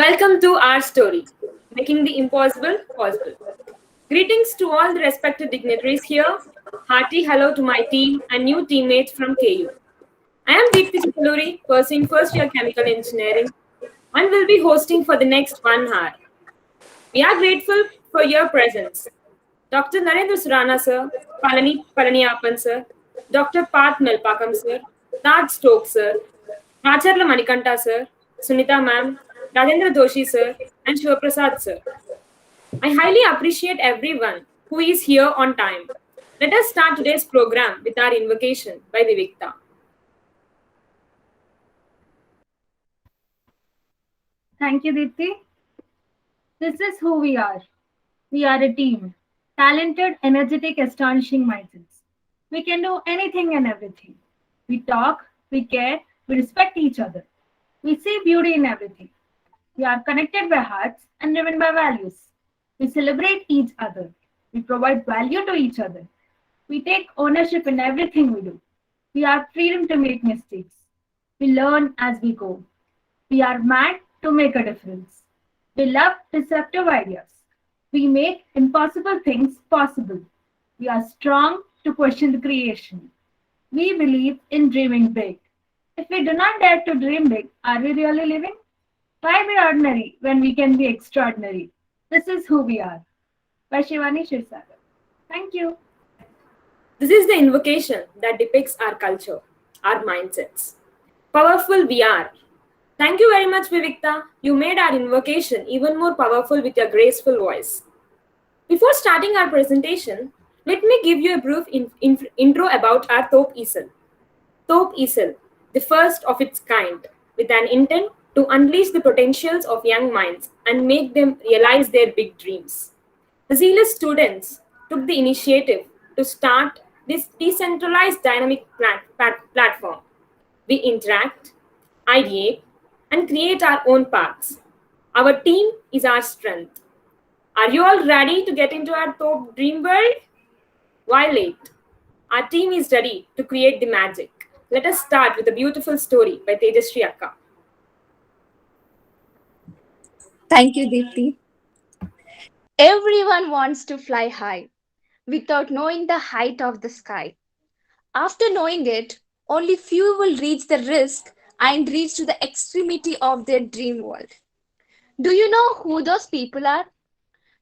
Welcome to our story, Making the Impossible Possible. Greetings to all the respected dignitaries here. Hearty hello to my team and new teammates from KU. I am Deepthi Chittaluri, pursuing first year chemical engineering, and will be hosting for the next 1 hour. We are grateful for your presence. Dr. Narendra Surana sir, Palaniappan sir, Dr. Path Melpakam sir, Raj Stokes sir, Acharla Manikanta sir, Sunita ma'am, Rajendra Doshi sir, and Shivaprasad sir. I highly appreciate everyone who is here on time. Let us start today's program with our invocation by Vivikta. Thank you, Dipti. This is who we are. We are a team. Talented, energetic, astonishing mindsets. We can do anything and everything. We talk, we care, we respect each other. We see beauty in everything. We are connected by hearts and driven by values. We celebrate each other. We provide value to each other. We take ownership in everything we do. We have freedom to make mistakes. We learn as we go. We are mad to make a difference. We love disruptive ideas. We make impossible things possible. We are strong to question the creation. We believe in dreaming big. If we do not dare to dream big, are we really living? Why be ordinary when we can be extraordinary? This is who we are. By Shivani Shirsagar. Thank you. This is the invocation that depicts our culture, our mindsets. Powerful we are. Thank you very much, Vivikta. You made our invocation even more powerful with your graceful voice. Before starting our presentation, let me give you a brief intro about our Top Easel. Top Easel, the first of its kind, with an intent to unleash the potentials of young minds and make them realize their big dreams. The zealous students took the initiative to start this decentralized dynamic platform. We interact, ideate, and create our own paths. Our team is our strength. Are you all ready to get into our top dream world? Why late? Our team is ready to create the magic. Let us start with a beautiful story by Tejasri Akka. Thank you, Deepti. Everyone wants to fly high without knowing the height of the sky. After knowing it, only few will reach the risk and reach to the extremity of their dream world. Do you know who those people are?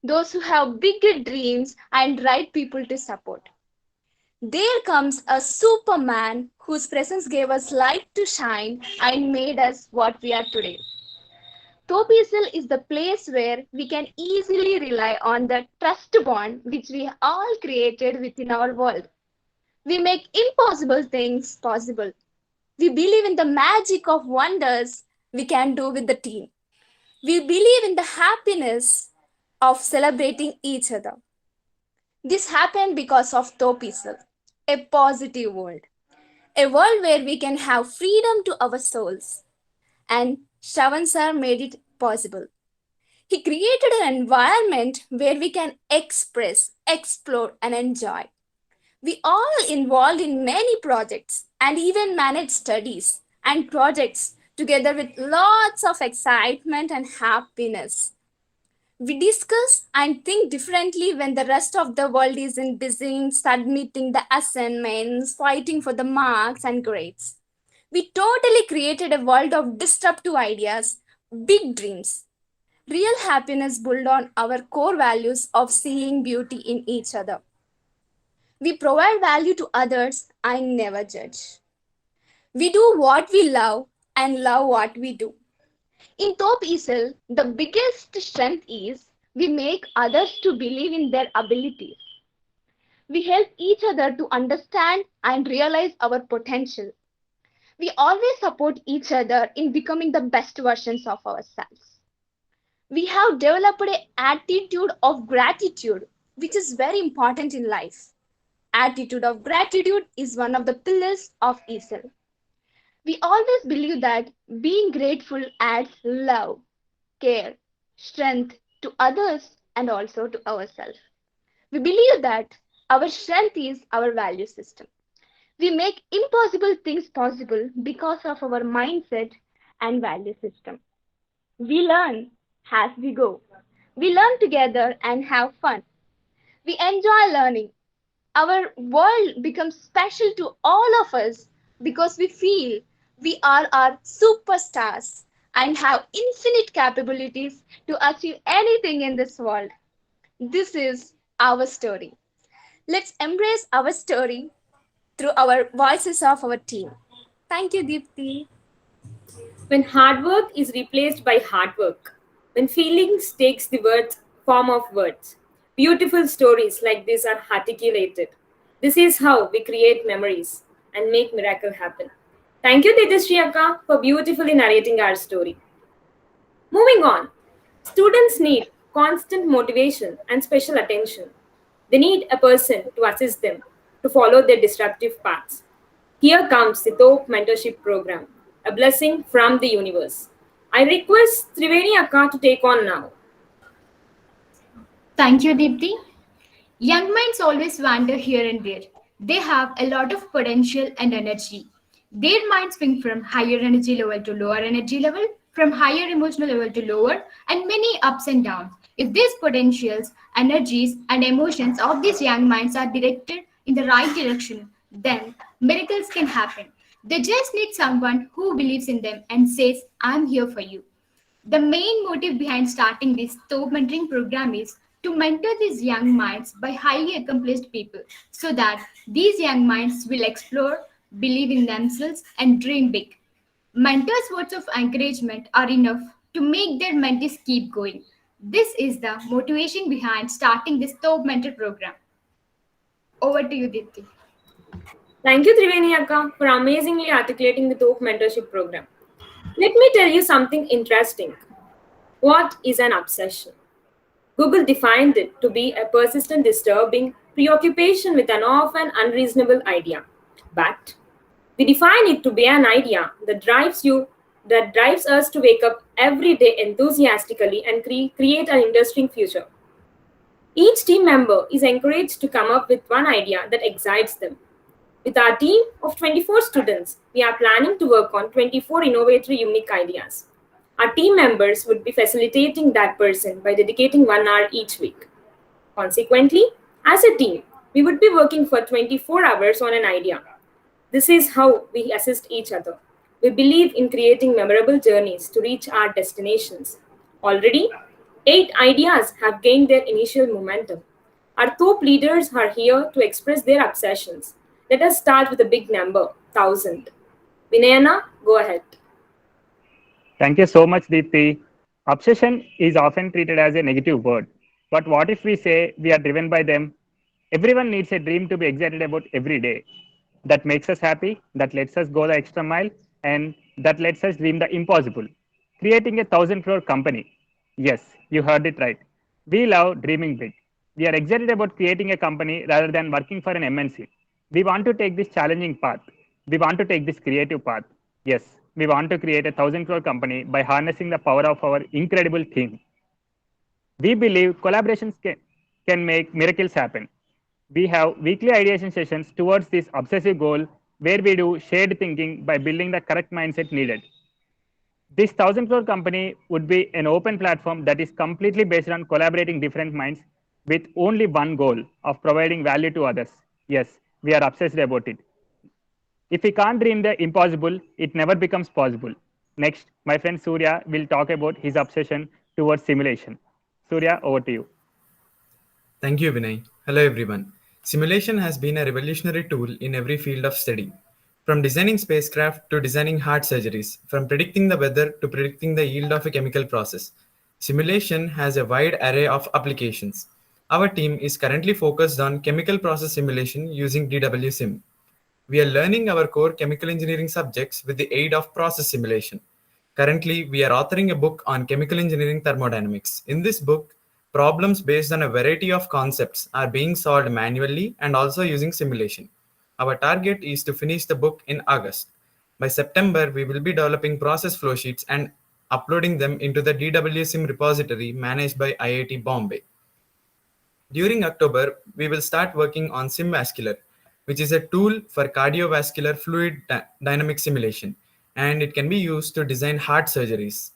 Those who have bigger dreams and right people to support. There comes a Superman whose presence gave us light to shine and made us what we are today. Topisil is the place where we can easily rely on the trust bond which we all created within our world. We make impossible things possible. We believe in the magic of wonders we can do with the team. We believe in the happiness of celebrating each other. This happened because of Topisil, a positive world. A world where we can have freedom to our souls. And Shravan sir made it possible. He created an environment where we can express, explore, and enjoy. We all involved in many projects and even manage studies and projects together with lots of excitement and happiness. We discuss and think differently when the rest of the world is in busy submitting the assignments, fighting for the marks and grades. We totally created a world of disruptive ideas, big dreams. Real happiness built on our core values of seeing beauty in each other. We provide value to others and never judge. We do what we love and love what we do. In Top Easel, the biggest strength is we make others to believe in their abilities. We help each other to understand and realize our potential. We always support each other in becoming the best versions of ourselves. We have developed an attitude of gratitude, which is very important in life. Attitude of gratitude is one of the pillars of ESL. We always believe that being grateful adds love, care, strength to others and also to ourselves. We believe that our strength is our value system. We make impossible things possible because of our mindset and value system. We learn as we go. We learn together and have fun. We enjoy learning. Our world becomes special to all of us because we feel we are our superstars and have infinite capabilities to achieve anything in this world. This is our story. Let's embrace our story through our voices of our team. Thank you, Deepti. When hard work is replaced by hard work, when feelings takes the words form of words, beautiful stories like this are articulated. This is how we create memories and make miracle happen. Thank you, Tejasri Akka, for beautifully narrating our story. Moving on, students need constant motivation and special attention. They need a person to assist them to follow their disruptive paths. Here comes the Top Mentorship Program, a blessing from the universe. I request Triveni Akka to take on now. Thank you, Deepti. Young minds always wander here and there. They have a lot of potential and energy. Their minds swing from higher energy level to lower energy level, from higher emotional level to lower, and many ups and downs. If these potentials, energies, and emotions of these young minds are directed in the right direction, then miracles can happen. They just need someone who believes in them and says, I'm here for you. The main motive behind starting this top mentoring program is to mentor these young minds by highly accomplished people so that these young minds will explore, believe in themselves, and dream big. Mentors' words of encouragement are enough to make their mentees keep going. This is the motivation behind starting this top mentor program. Over to you, Dipti. Thank you, Triveni Akka, for amazingly articulating the Top Mentorship Program. Let me tell you something interesting. What is an obsession? Google defined it to be a persistent, disturbing preoccupation with an often unreasonable idea. But we define it to be an idea that drives us to wake up every day enthusiastically and create an interesting future. Each team member is encouraged to come up with one idea that excites them. With our team of 24 students, we are planning to work on 24 innovative, unique ideas. Our team members would be facilitating that person by dedicating 1 hour each week. Consequently, as a team, we would be working for 24 hours on an idea. This is how we assist each other. We believe in creating memorable journeys to reach our destinations. Already, 8 ideas have gained their initial momentum. Our top leaders are here to express their obsessions. Let us start with a big number, 1,000. Vinayana, go ahead. Thank you so much, Deepti. Obsession is often treated as a negative word. But what if we say we are driven by them? Everyone needs a dream to be excited about every day. That makes us happy, that lets us go the extra mile, and that lets us dream the impossible. Creating a 1,000 crore company. Yes, you heard it right. We love dreaming big. We are excited about creating a company rather than working for an MNC. We want to take this challenging path. We want to take this creative path. Yes, we want to create a 1,000 crore company by harnessing the power of our incredible team. We believe collaborations can make miracles happen. We have weekly ideation sessions towards this obsessive goal where we do shared thinking by building the correct mindset needed. This 1,000 crore company would be an open platform that is completely based on collaborating different minds with only one goal of providing value to others. Yes, we are obsessed about it. If we can't dream the impossible, it never becomes possible. Next, my friend Surya will talk about his obsession towards simulation. Surya, over to you. Thank you, Vinay. Hello, everyone. Simulation has been a revolutionary tool in every field of study. From designing spacecraft to designing heart surgeries, from predicting the weather to predicting the yield of a chemical process, simulation has a wide array of applications. Our team is currently focused on chemical process simulation using DWSim. We are learning our core chemical engineering subjects with the aid of process simulation. Currently, we are authoring a book on chemical engineering thermodynamics. In this book, problems based on a variety of concepts are being solved manually and also using simulation. Our target is to finish the book in August. By September, we will be developing process flowsheets and uploading them into the DWSim repository managed by IIT Bombay. During October, we will start working on SimVascular, which is a tool for cardiovascular fluid dynamic simulation, and it can be used to design heart surgeries.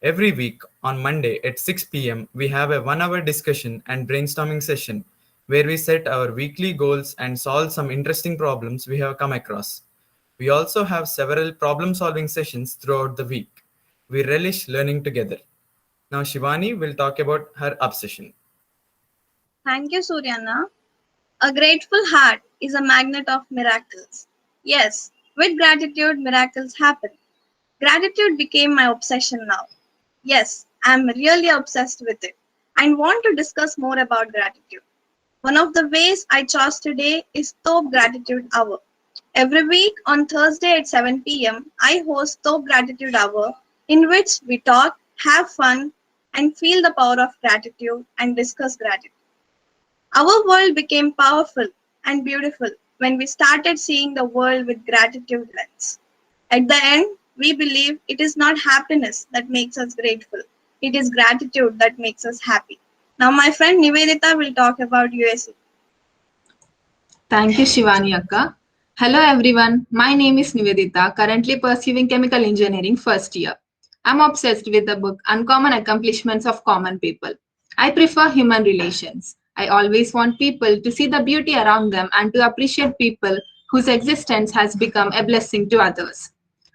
Every week on Monday at 6 p.m., we have a 1 hour discussion and brainstorming session where we set our weekly goals and solve some interesting problems we have come across. We also have several problem solving sessions throughout the week. We relish learning together. Now, Shivani will talk about her obsession. Thank you, Suryana. A grateful heart is a magnet of miracles. Yes, with gratitude, miracles happen. Gratitude became my obsession now. Yes, I'm really obsessed with it and want to discuss more about gratitude. One of the ways I chose today is Top Gratitude Hour. Every week on Thursday at 7 p.m., I host Top Gratitude Hour in which we talk, have fun, and feel the power of gratitude and discuss gratitude. Our world became powerful and beautiful when we started seeing the world with gratitude lens. At the end, we believe it is not happiness that makes us grateful. It is gratitude that makes us happy. Now my friend Nivedita will talk about USA. Thank you, Shivani Akka. Hello, everyone. My name is Nivedita, currently pursuing chemical engineering first year. I'm obsessed with the book Uncommon Accomplishments of Common People. I prefer human relations. I always want people to see the beauty around them and to appreciate people whose existence has become a blessing to others.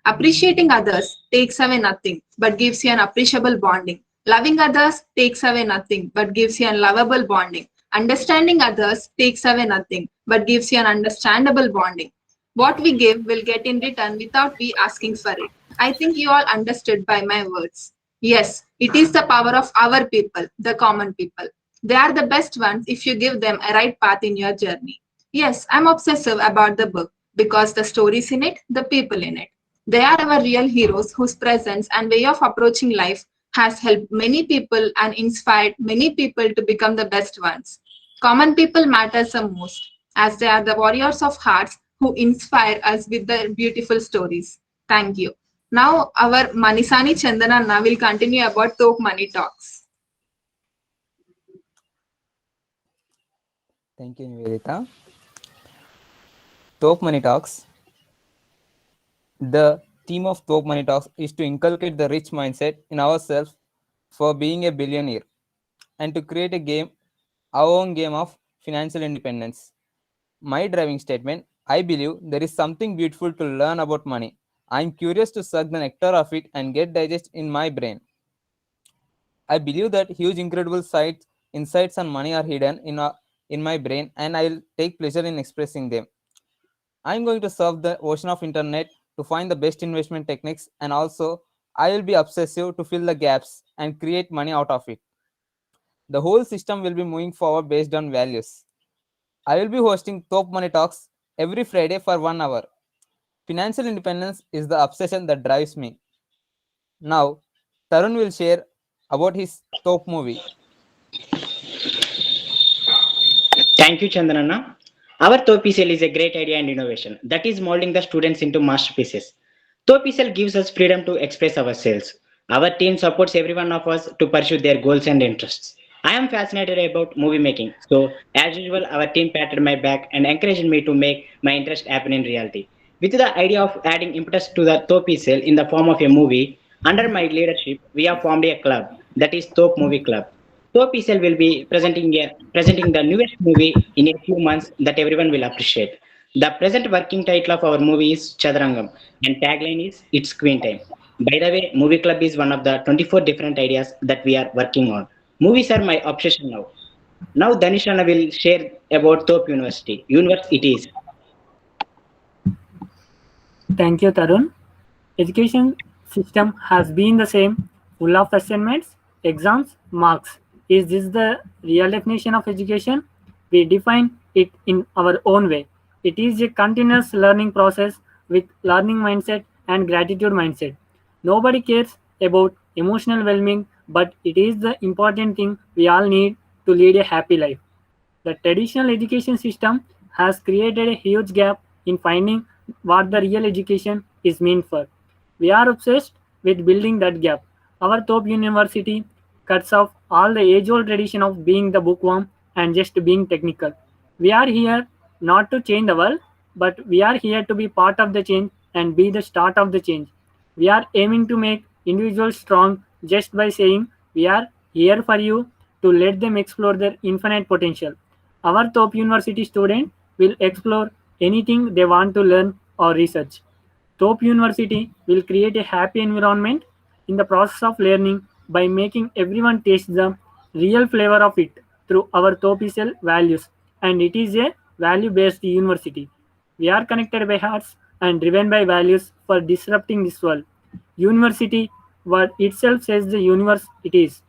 Appreciating others takes away nothing but gives you an appreciable bonding. Loving others takes away nothing but gives you an lovable bonding. Understanding others takes away nothing but gives you an understandable bonding. What we give will get in return without we asking for it. I think you all understood by my words. Yes, it is the power of our people, the common people. They are the best ones if you give them a right path in your journey. Yes, I'm obsessive about the book because the stories in it, the people in it. They are our real heroes whose presence and way of approaching life has helped many people and inspired many people to become the best ones. Common people matters the most as they are the warriors of hearts who inspire us with their beautiful stories. Thank you. Now our Manisani Chandananna will continue about Talk Money Talks. Thank you, Nivedita. Talk Money Talks. The theme of Talk Money Talks is to inculcate the rich mindset in ourselves for being a billionaire and to create our own game of financial independence. My driving statement: I believe there is something beautiful to learn about money. I'm curious to suck the nectar of it and get digest in my brain. I believe that huge, incredible insights on money are hidden in my brain, and I'll take pleasure in expressing them. I'm going to surf the ocean of internet to find the best investment techniques, and also I will be obsessive to fill the gaps and create money out of it. The whole system will be moving forward based on values. I will be hosting Top Money Talks every Friday for 1 hour. Financial independence is the obsession that drives me. Now, Tarun will share about his top movie. Thank you, Chandranna. Our TOEFL is a great idea and innovation that is molding the students into masterpieces. TOEFL gives us freedom to express ourselves. Our team supports every one of us to pursue their goals and interests. I am fascinated about movie making, so as usual, our team patted my back and encouraged me to make my interest happen in reality. With the idea of adding impetus to the TOEFL in the form of a movie, under my leadership, we have formed a club that is Top Movie Club. TOEFL will be presenting the newest movie in a few months that everyone will appreciate. The present working title of our movie is Chaturangam, and tagline is It's Queen Time. By the way, Movie Club is one of the 24 different ideas that we are working on. Movies are my obsession now. Now Danishana will share about Top University. Universe it is. Thank you, Tarun. Education system has been the same, full of assignments, exams, marks. Is this the real definition of education? We define it in our own way. It is a continuous learning process with learning mindset and gratitude mindset. Nobody cares about emotional well-being, but it is the important thing we all need to lead a happy life. The traditional education system has created a huge gap in finding what the real education is meant for. We are obsessed with building that gap. Our top university cuts off all the age old tradition of being the bookworm and just being technical. We are here not to change the world, but we are here to be part of the change and be the start of the change. We are aiming to make individuals strong, just by saying we are here for you to let them explore their infinite potential. Our top university student will explore anything they want to learn or research. Top University will create a happy environment in the process of learning by making everyone taste the real flavor of it through our TOPSL values. And it is a value based university. We are connected by hearts and driven by values for disrupting this world. University, what itself says the universe it is.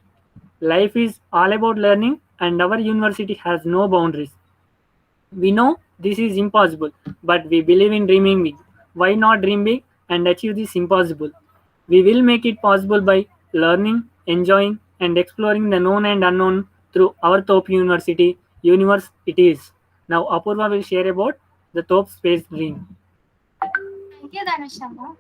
Life is all about learning, and our university has no boundaries. We know this is impossible, but we believe in dreaming big. Why not dream big and achieve this impossible? We will make it possible by learning, enjoying, and exploring the known and unknown through our top university, universe it is. Now Apurva will share about the top space dream. Thank you, Dhanushama.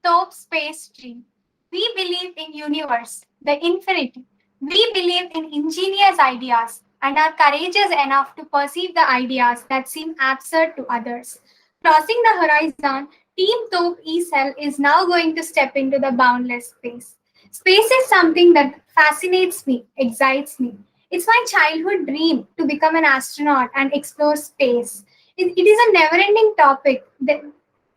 Top space dream. We believe in universe, the infinity. We believe in ingenious ideas and are courageous enough to perceive the ideas that seem absurd to others. Crossing the horizon, Team Top E-Cell is now going to step into the boundless space. Space is something that fascinates me, excites me. It's my childhood dream to become an astronaut and explore space. It is a never-ending topic. There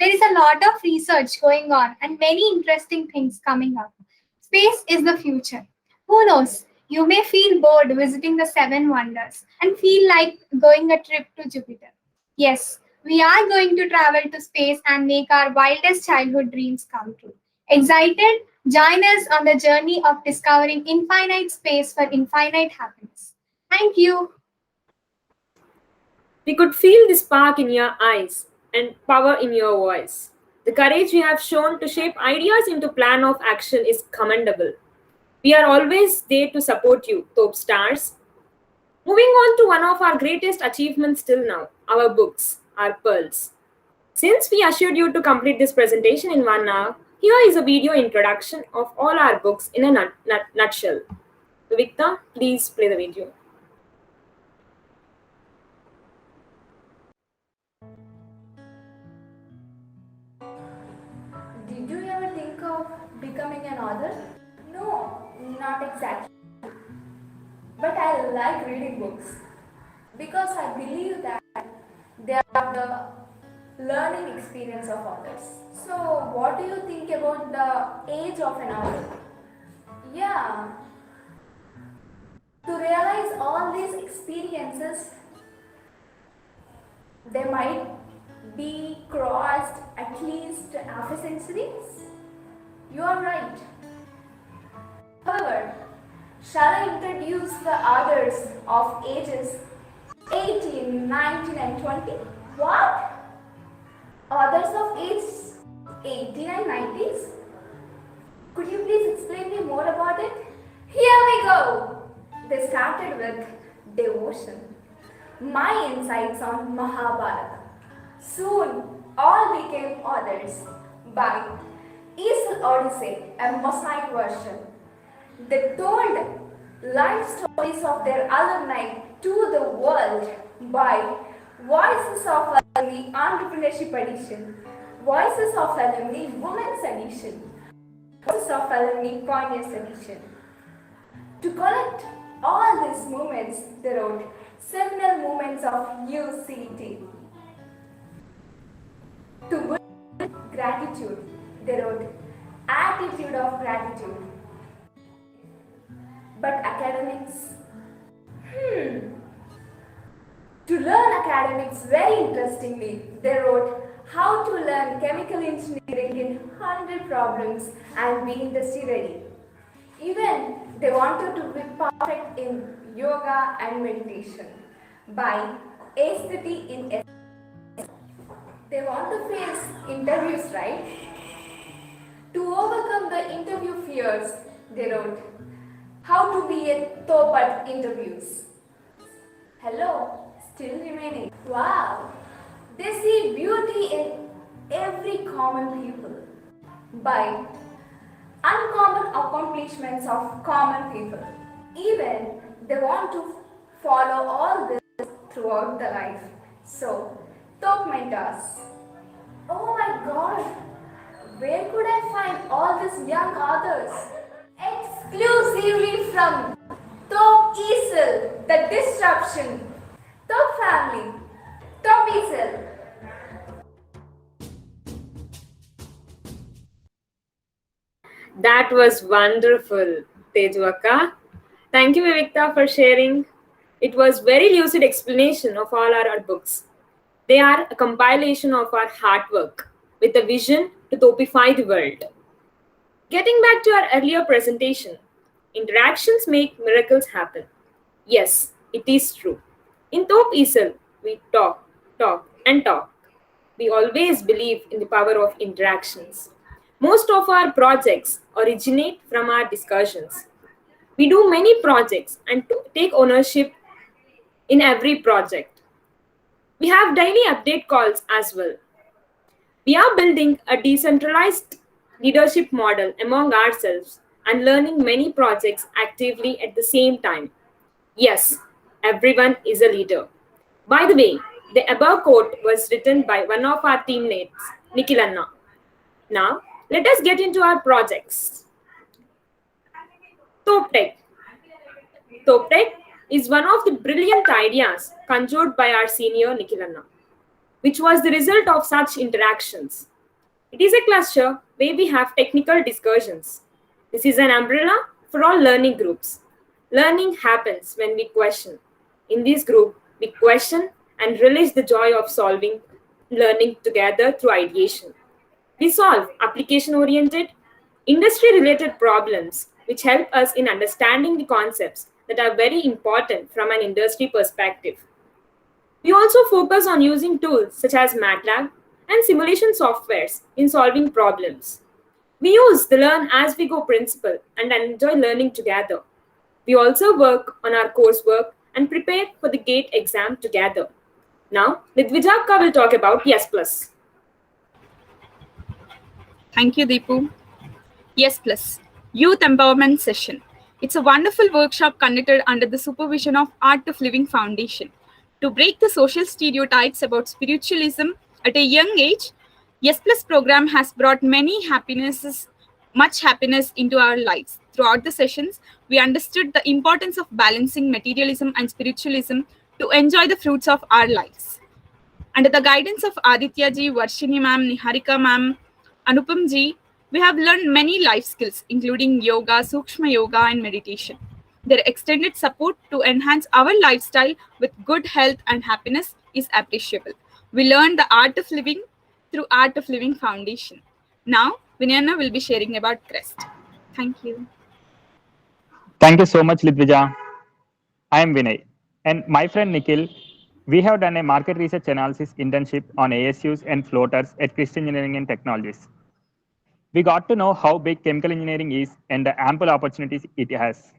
is a lot of research going on and many interesting things coming up. Space is the future. Who knows? You may feel bored visiting the seven wonders and feel like going a trip to Jupiter. Yes, we are going to travel to space and make our wildest childhood dreams come true. Excited? Join us on the journey of discovering infinite space for infinite happiness. Thank you. We could feel the spark in your eyes and power in your voice. The courage you have shown to shape ideas into plan of action is commendable. We are always there to support you, Top Stars. Moving on to one of our greatest achievements till now, our books, our pearls. Since we assured you to complete this presentation in 1 hour, here is a video introduction of all our books in a nutshell. Vikta, please play the video. Did you ever think of becoming an author? No, not exactly. But I like reading books because I believe that they are the learning experience of others. So, what do you think about the age of an author? Yeah, to realize all these experiences, they might be crossed at least half a centuries. You are right. However, shall I introduce the authors of ages 18, 19 and 20? What? Authors of ages 18 and 90s? Could you please explain me more about it? Here we go! They started with devotion. My insights on Mahabharata. Soon, all became authors by Aesop Odyssey, a Mosaic version. They told life stories of their alumni to the world by Voices of Alumni Entrepreneurship Edition, Voices of Alumni Women's Edition, Voices of Alumni Pioneers Edition. To collect all these moments, they wrote seminal moments of UCT. To build gratitude, they wrote attitude of gratitude. But academics? To learn academics very interestingly, they wrote how to learn chemical engineering in 100 problems and be industry ready. Even they wanted to be perfect in yoga and meditation by Aestheti in S. They want to face interviews, right? To overcome the interview fears, they wrote how to be a top at interviews. Hello, still remaining. Wow, they see beauty in every common people by uncommon accomplishments of common people. Even they want to follow all this throughout the life. So, top mentors. Oh my God, where could I find all these young authors? exclusively from Top Easel, The Disruption. Top Family, Top Easel. That was wonderful, Tejuaka. Thank you, Vivikta, for sharing. It was very lucid explanation of all our books. They are a compilation of our hard work with a vision to topify the world. Getting back to our earlier presentation, interactions make miracles happen. Yes, it is true. In Top Easel, we talk, and talk. We always believe in the power of interactions. Most of our projects originate from our discussions. We do many projects and take ownership in every project. We have daily update calls as well. We are building a decentralized leadership model among ourselves and learning many projects actively at the same time. Yes, everyone is a leader. By the way, the above quote was written by one of our teammates, Nikhil Anna. Now, let us get into our projects. TopTech. TopTech is one of the brilliant ideas conjured by our senior Nikhil Anna, which was the result of such interactions. It is a cluster where we have technical discussions. This is an umbrella for all learning groups. Learning happens when we question. In this group, we question and relish the joy of solving learning together through ideation. We solve application-oriented, industry-related problems which help us in understanding the concepts that are very important from an industry perspective. We also focus on using tools such as MATLAB and simulation softwares in solving problems. We use the learn as we go principle and enjoy learning together. We also work on our coursework and prepare for the GATE exam together. Now, Ridvija will talk about Yes Plus. Thank you, Deepu. Yes Plus, Youth Empowerment Session. It's a wonderful workshop conducted under the supervision of Art of Living Foundation. To break the social stereotypes about spiritualism at a young age, Yes Plus program has brought much happiness into our lives. Throughout the sessions, we understood the importance of balancing materialism and spiritualism to enjoy the fruits of our lives. Under the guidance of Aditya ji, Varshini ma'am, Niharika ma'am, Anupam ji, we have learned many life skills, including yoga, Sukshma yoga, and meditation. Their extended support to enhance our lifestyle with good health and happiness is appreciable. We learned the art of living through Art of Living Foundation. Now, Vinayana will be sharing about CREST. Thank you. Thank you so much, Lidvija. I am Vinay, and my friend Nikhil. We have done a market research analysis internship on ASUs and floaters at CREST Engineering and Technologies. We got to know how big chemical engineering is and the ample opportunities it has.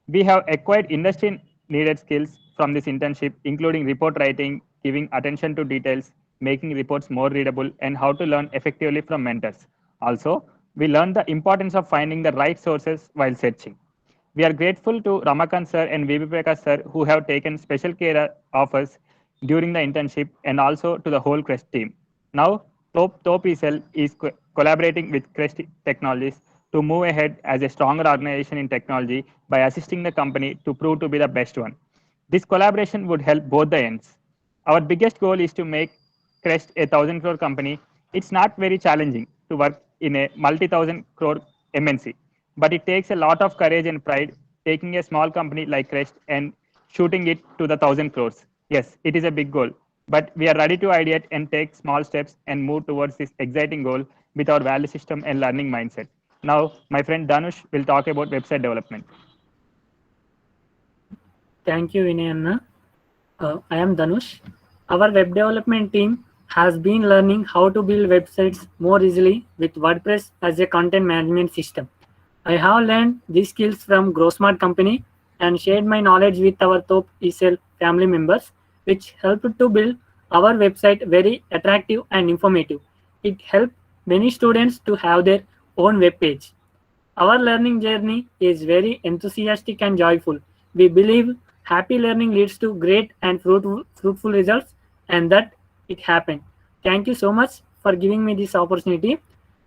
We have acquired industry-needed skills from this internship, including report writing, giving attention to details, making reports more readable, and how to learn effectively from mentors. Also, we learned the importance of finding the right sources while searching. We are grateful to Ramakant sir and VB Prakash sir who have taken special care of us during the internship, and also to the whole CREST team. Now, Top Easel is collaborating with CREST Technologies to move ahead as a stronger organization in technology by assisting the company to prove to be the best one. This collaboration would help both the ends. Our biggest goal is to make CREST a 1,000 crore company. It's not very challenging to work in a multi-thousand crore MNC, but it takes a lot of courage and pride taking a small company like CREST and shooting it to the 1,000 crores. Yes, it is a big goal, but we are ready to ideate and take small steps and move towards this exciting goal with our value system and learning mindset. Now, my friend Dhanush will talk about website development. Thank you, Vinay. I am Dhanush. Our web development team has been learning how to build websites more easily with WordPress as a content management system. I have learned these skills from GrowSmart company and shared my knowledge with our Top Easel family members, which helped to build our website very attractive and informative. It helped many students to have their own web page. Our learning journey is very enthusiastic and joyful. We believe happy learning leads to great and fruitful results, and that it happened. Thank you so much for giving me this opportunity.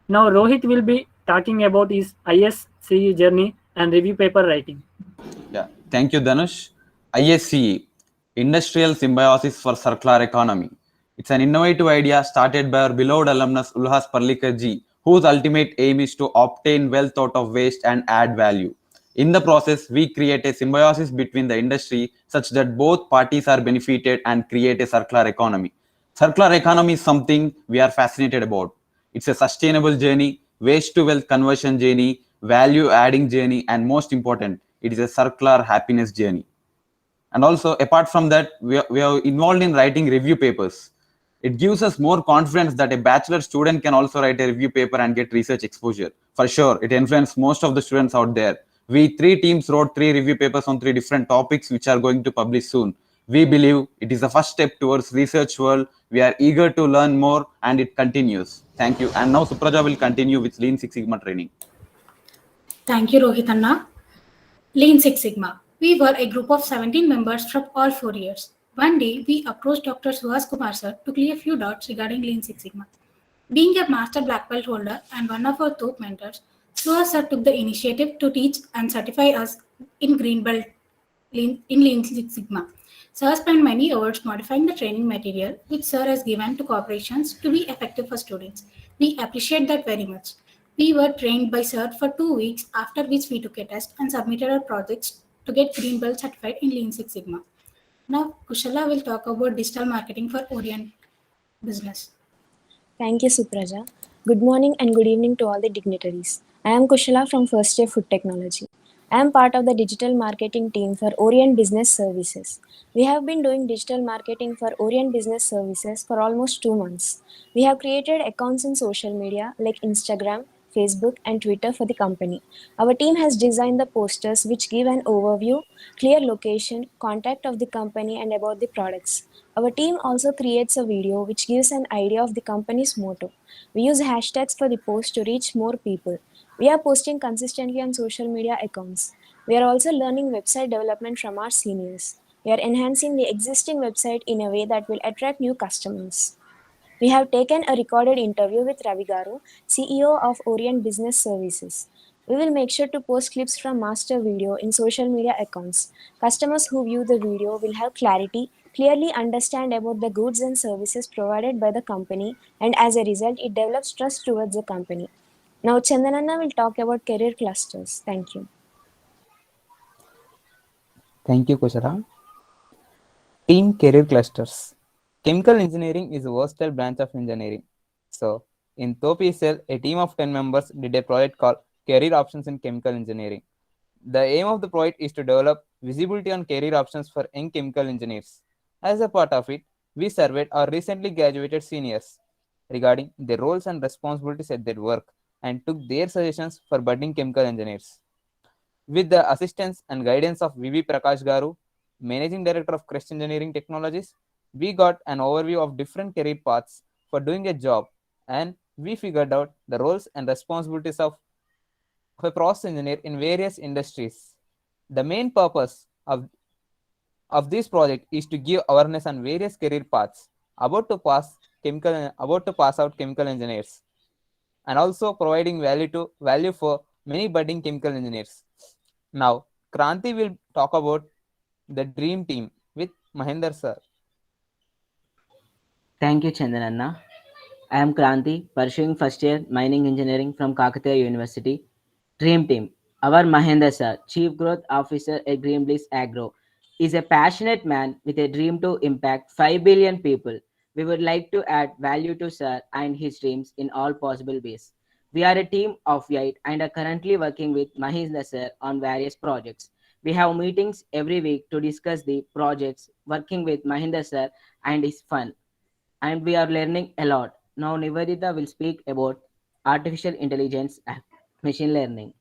Now Rohit will be talking about his ISCE journey and review paper writing. Yeah, thank you, Dhanush. ISCE, Industrial Symbiosis for Circular Economy. It's an innovative idea started by our beloved alumnus Ulhas Parlikar ji, whose ultimate aim is to obtain wealth out of waste and add value. In the process, we create a symbiosis between the industry such that both parties are benefited and create a circular economy. Circular economy is something we are fascinated about. It's a sustainable journey, waste to wealth conversion journey, value adding journey, and most important, it is a circular happiness journey. And also, apart from that, we are involved in writing review papers. It gives us more confidence that a bachelor student can also write a review paper and get research exposure. For sure, it influenced most of the students out there. We 3 teams wrote 3 review papers on 3 different topics which are going to publish soon. We believe it is the first step towards research world. We are eager to learn more and it continues. Thank you. And now Supraja will continue with Lean Six Sigma training. Thank you, Rohit Anna. Lean Six Sigma. We were a group of 17 members from all 4 years. One day, we approached Dr. Suhas Kumar sir to clear a few doubts regarding Lean Six Sigma. Being a master black belt holder and one of our top mentors, Suhas sir took the initiative to teach and certify us in Green Belt in Lean Six Sigma. Sir spent many hours modifying the training material which Sir has given to corporations to be effective for students. We appreciate that very much. We were trained by Sir for 2 weeks, after which we took a test and submitted our projects to get Green Belt certified in Lean Six Sigma. Now, Kushala will talk about digital marketing for Orient business. Thank you, Supraja. Good morning and good evening to all the dignitaries. I am Kushala from First Year Food Technology. I am part of the digital marketing team for Orient Business Services. We have been doing digital marketing for Orient Business Services for almost 2 months. We have created accounts in social media like Instagram, Facebook, and Twitter for the company. Our team has designed the posters which give an overview, clear location, contact of the company, and about the products. Our team also creates a video which gives an idea of the company's motto. We use hashtags for the post to reach more people. We are posting consistently on social media accounts. We are also learning website development from our seniors. We are enhancing the existing website in a way that will attract new customers. We have taken a recorded interview with Ravi Garu, CEO of Orient Business Services. We will make sure to post clips from master video in social media accounts. Customers who view the video will have clarity, clearly understand about the goods and services provided by the company, and as a result, it develops trust towards the company. Now, Chandananna will talk about career clusters. Thank you. Thank you, Kushala. Team career clusters. Chemical engineering is a versatile branch of engineering. So, in TOPSL, a team of 10 members did a project called Career Options in Chemical Engineering. The aim of the project is to develop visibility on career options for young chemical engineers. As a part of it, we surveyed our recently graduated seniors regarding their roles and responsibilities at their work and took their suggestions for budding chemical engineers. With the assistance and guidance of V.V. Prakash Garu, Managing Director of Crest Engineering Technologies, we got an overview of different career paths for doing a job, and we figured out the roles and responsibilities of a process engineer in various industries. The main purpose of this project is to give awareness on various career paths about to pass out chemical engineers, and also providing value for many budding chemical engineers. Now, Kranti will talk about the dream team with Mahendra sir. Thank you, Chandananna. I am Kranti, pursuing first year mining engineering from Kakatiya University. Dream team. Our Mahendra sir, Chief Growth Officer at Greenbliss Agro, is a passionate man with a dream to impact 5 billion people. We would like to add value to sir and his dreams in all possible ways. We are a team of 8 and are currently working with Mahendra sir on various projects. We have meetings every week to discuss the projects, working with Mahendra sir, and it's fun. And we are learning a lot. Now Nivedita will speak about artificial intelligence and machine learning.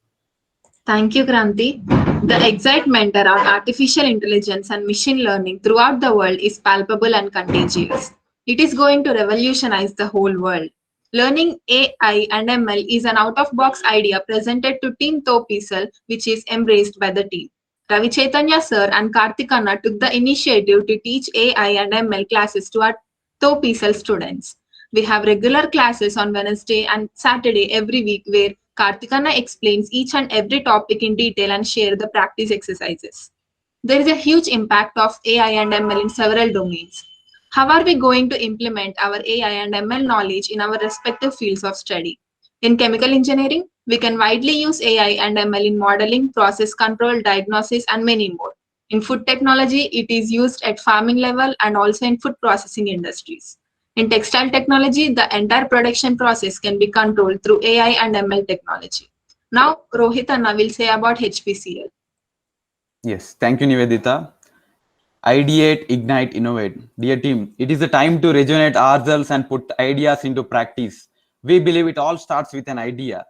Thank you, Kranti. The excitement around artificial intelligence and machine learning throughout the world is palpable and contagious. It is going to revolutionize the whole world. Learning AI and ML is an out-of-box idea presented to Team TOPSL, which is embraced by the team. Ravi Chaitanya sir and Karthik Anna took the initiative to teach AI and ML classes to our TOPSL students. We have regular classes on Wednesday and Saturday every week where Kartikanna explains each and every topic in detail and share the practice exercises. There is a huge impact of AI and ML in several domains. How are we going to implement our AI and ML knowledge in our respective fields of study? In chemical engineering, we can widely use AI and ML in modeling, process control, diagnosis, and many more. In food technology, it is used at farming level and also in food processing industries. In textile technology, the entire production process can be controlled through AI and ML technology. Now, Rohit Anna will say about HPCL. Yes, thank you, Nivedita. Ideate, ignite, innovate. Dear team, it is the time to rejuvenate ourselves and put ideas into practice. We believe it all starts with an idea.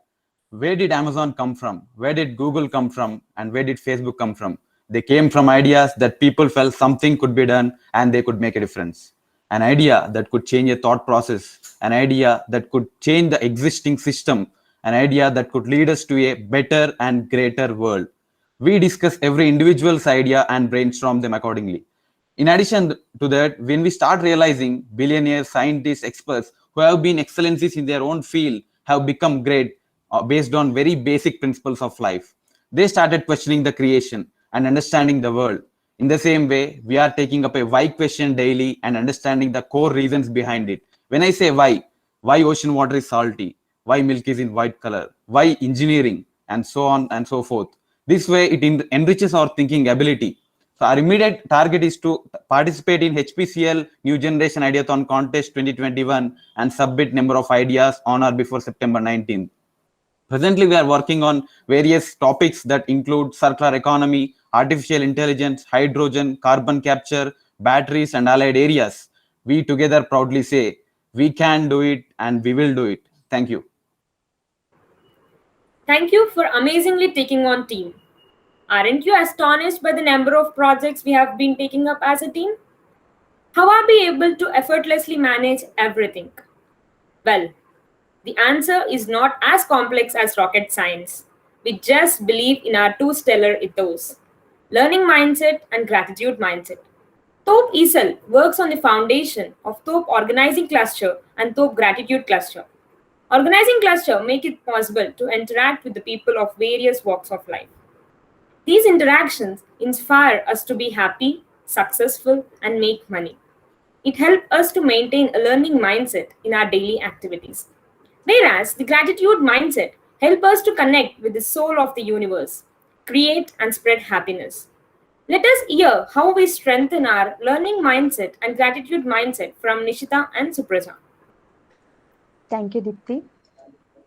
Where did Amazon come from? Where did Google come from? And where did Facebook come from? They came from ideas that people felt something could be done and they could make a difference. An idea that could change a thought process, an idea that could change the existing system, an idea that could lead us to a better and greater world. We discuss every individual's idea and brainstorm them accordingly. In addition to that, when we start realizing billionaires, scientists, experts who have been excellencies in their own field have become great based on very basic principles of life, they started questioning the creation and understanding the world. In the same way, we are taking up a why question daily and understanding the core reasons behind it. When I say why ocean water is salty, why milk is in white color, why engineering, and so on and so forth. This way, it enriches our thinking ability. So our immediate target is to participate in HPCL New Generation Ideathon Contest 2021 and submit number of ideas on or before September 19th. Presently, we are working on various topics that include circular economy, artificial intelligence, hydrogen, carbon capture, batteries, and allied areas. We together proudly say, we can do it and we will do it. Thank you. Thank you for amazingly taking on team. Aren't you astonished by the number of projects we have been taking up as a team? How are we able to effortlessly manage everything? Well, the answer is not as complex as rocket science. We just believe in our two stellar ethos, learning mindset and gratitude mindset. TOP ESL works on the foundation of TOP organizing cluster and TOP gratitude cluster. Organizing cluster make it possible to interact with the people of various walks of life. These interactions inspire us to be happy, successful, and make money. It helps us to maintain a learning mindset in our daily activities. Whereas the gratitude mindset helps us to connect with the soul of the universe, create and spread happiness. Let us hear how we strengthen our learning mindset and gratitude mindset from Nishita and Supraja. Thank you, Dipti.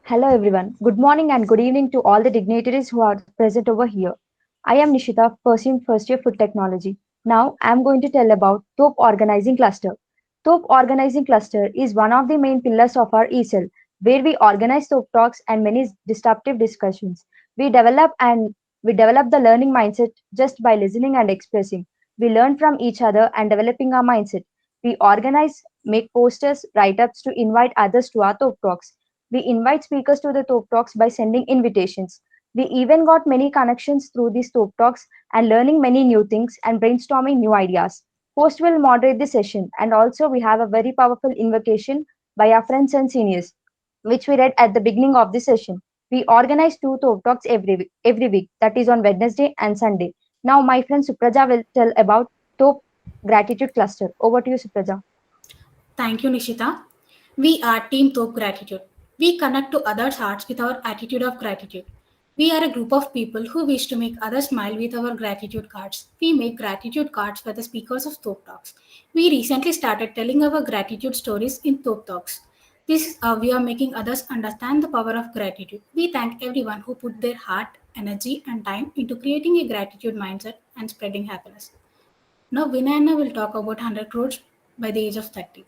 Hello, everyone. Good morning and good evening to all the dignitaries who are present over here. I am Nishita, pursuing first year food technology. Now, I am going to tell about TOP Organizing Cluster. TOP Organizing Cluster is one of the main pillars of our ESL, where we organize TOP talks and many disruptive discussions. We develop the learning mindset just by listening and expressing. We learn from each other and developing our mindset. We organize, make posters, write-ups to invite others to our TOP talks. We invite speakers to the TOP talks by sending invitations. We even got many connections through these TOP talks and learning many new things and brainstorming new ideas. Host will moderate the session, and also we have a very powerful invocation by our friends and seniors, which we read at the beginning of the session. We organize 2 TOP talks every week, that is on Wednesday and Sunday. Now my friend Supraja will tell about TOP Gratitude Cluster. Over to you, Supraja. Thank you, Nishita. We are Team TOP Gratitude. We connect to others' hearts with our attitude of gratitude. We are a group of people who wish to make others smile with our gratitude cards. We make gratitude cards for the speakers of TOP Talks. We recently started telling our gratitude stories in TOP Talks. This is how we are making others understand the power of gratitude. We thank everyone who put their heart, energy, and time into creating a gratitude mindset and spreading happiness. Now, Vinay Anna will talk about 100 crores by the age of 30.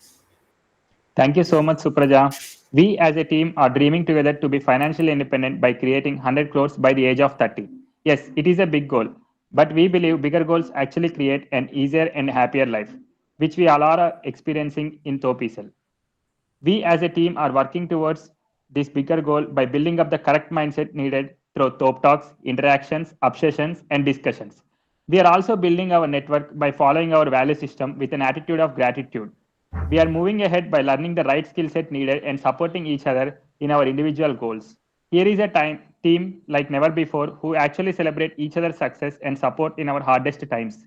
Thank you so much, Supraja. We as a team are dreaming together to be financially independent by creating 100 crores by the age of 30. Yes, it is a big goal, but we believe bigger goals actually create an easier and happier life, which we all are experiencing in TOPESL. We as a team are working towards this bigger goal by building up the correct mindset needed through TOP talks, interactions, obsessions, and discussions. We are also building our network by following our value system with an attitude of gratitude. We are moving ahead by learning the right skill set needed and supporting each other in our individual goals. Here is a team like never before who actually celebrate each other's success and support in our hardest times.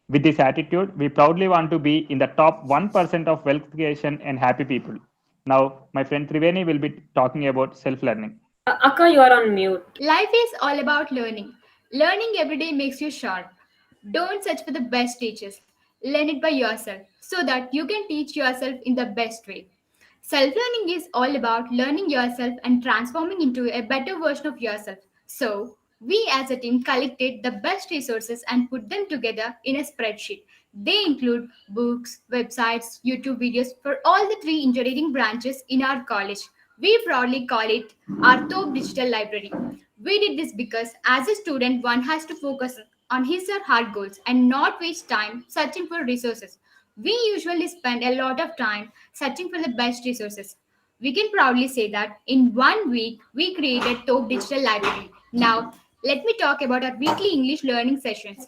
With this attitude, we proudly want to be in the top 1% of wealth creation and happy people. Now, my friend Triveni will be talking about self-learning. Akka, you are on mute. Life is all about learning. Learning every day makes you sharp. Don't search for the best teachers. Learn it by yourself so that you can teach yourself in the best way. Self learning is all about learning yourself and transforming into a better version of yourself. So, we as a team collected the best resources and put them together in a spreadsheet. They include books, websites, YouTube videos for all the three engineering branches in our college. We proudly call it our top digital library. We did this because as a student, one has to focus on his or her goals and not waste time searching for resources. We usually spend a lot of time searching for the best resources. We can proudly say that in 1 week we created Top Digital Library. Now, let me talk about our weekly English learning sessions.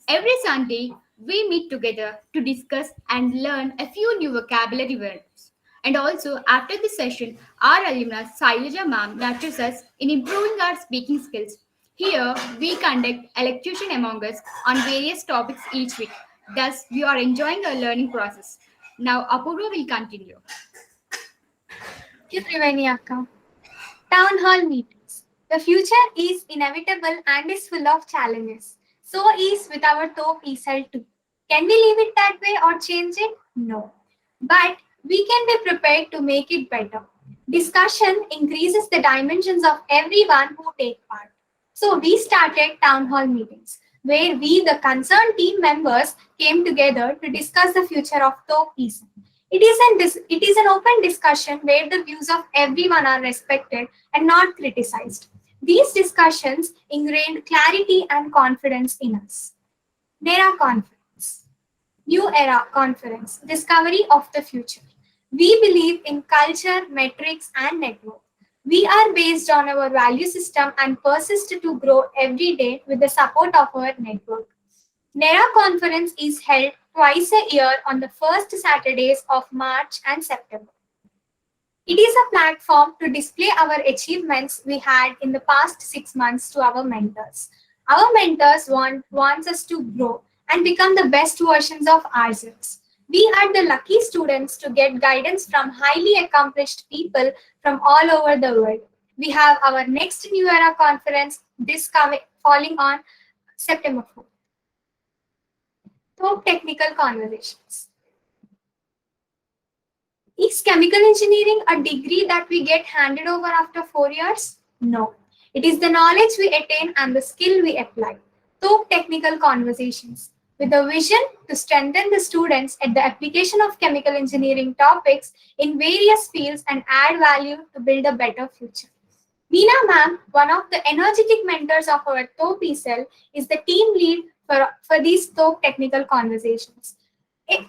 Every Sunday, we meet together to discuss and learn a few new vocabulary words. And also, after the session, our alumna Sailaja ma'am nurtures us in improving our speaking skills. Here, we conduct elocution among us on various topics each week. Thus, we are enjoying our learning process. Now, Apurva will continue. Thank you, Triveni Akka. Town hall meetings. The future is inevitable and is full of challenges. So is with our top ESL too. Can we leave it that way or change it? No. But we can be prepared to make it better. Discussion increases the dimensions of everyone who take part. So we started town hall meetings where we, the concerned team members, came together to discuss the future of top ESL. It is an open discussion where the views of everyone are respected and not criticized. These discussions ingrained clarity and confidence in us. NERA Conference, New Era Conference, Discovery of the Future. We believe in culture, metrics, and network. We are based on our value system and persist to grow every day with the support of our network. NERA Conference is held twice a year on the first Saturdays of March and September. It is a platform to display our achievements we had in the past 6 months to our mentors. Our mentors wants us to grow and become the best versions of ourselves. We are the lucky students to get guidance from highly accomplished people from all over the world. We have our next New Era conference falling on September 4th. Top technical conversations. Is chemical engineering a degree that we get handed over after 4 years? No. It is the knowledge we attain and the skill we apply. Top technical conversations. With a vision to strengthen the students at the application of chemical engineering topics in various fields and add value to build a better future. Meena ma'am, one of the energetic mentors of our top ESL, is the team lead for these top technical conversations.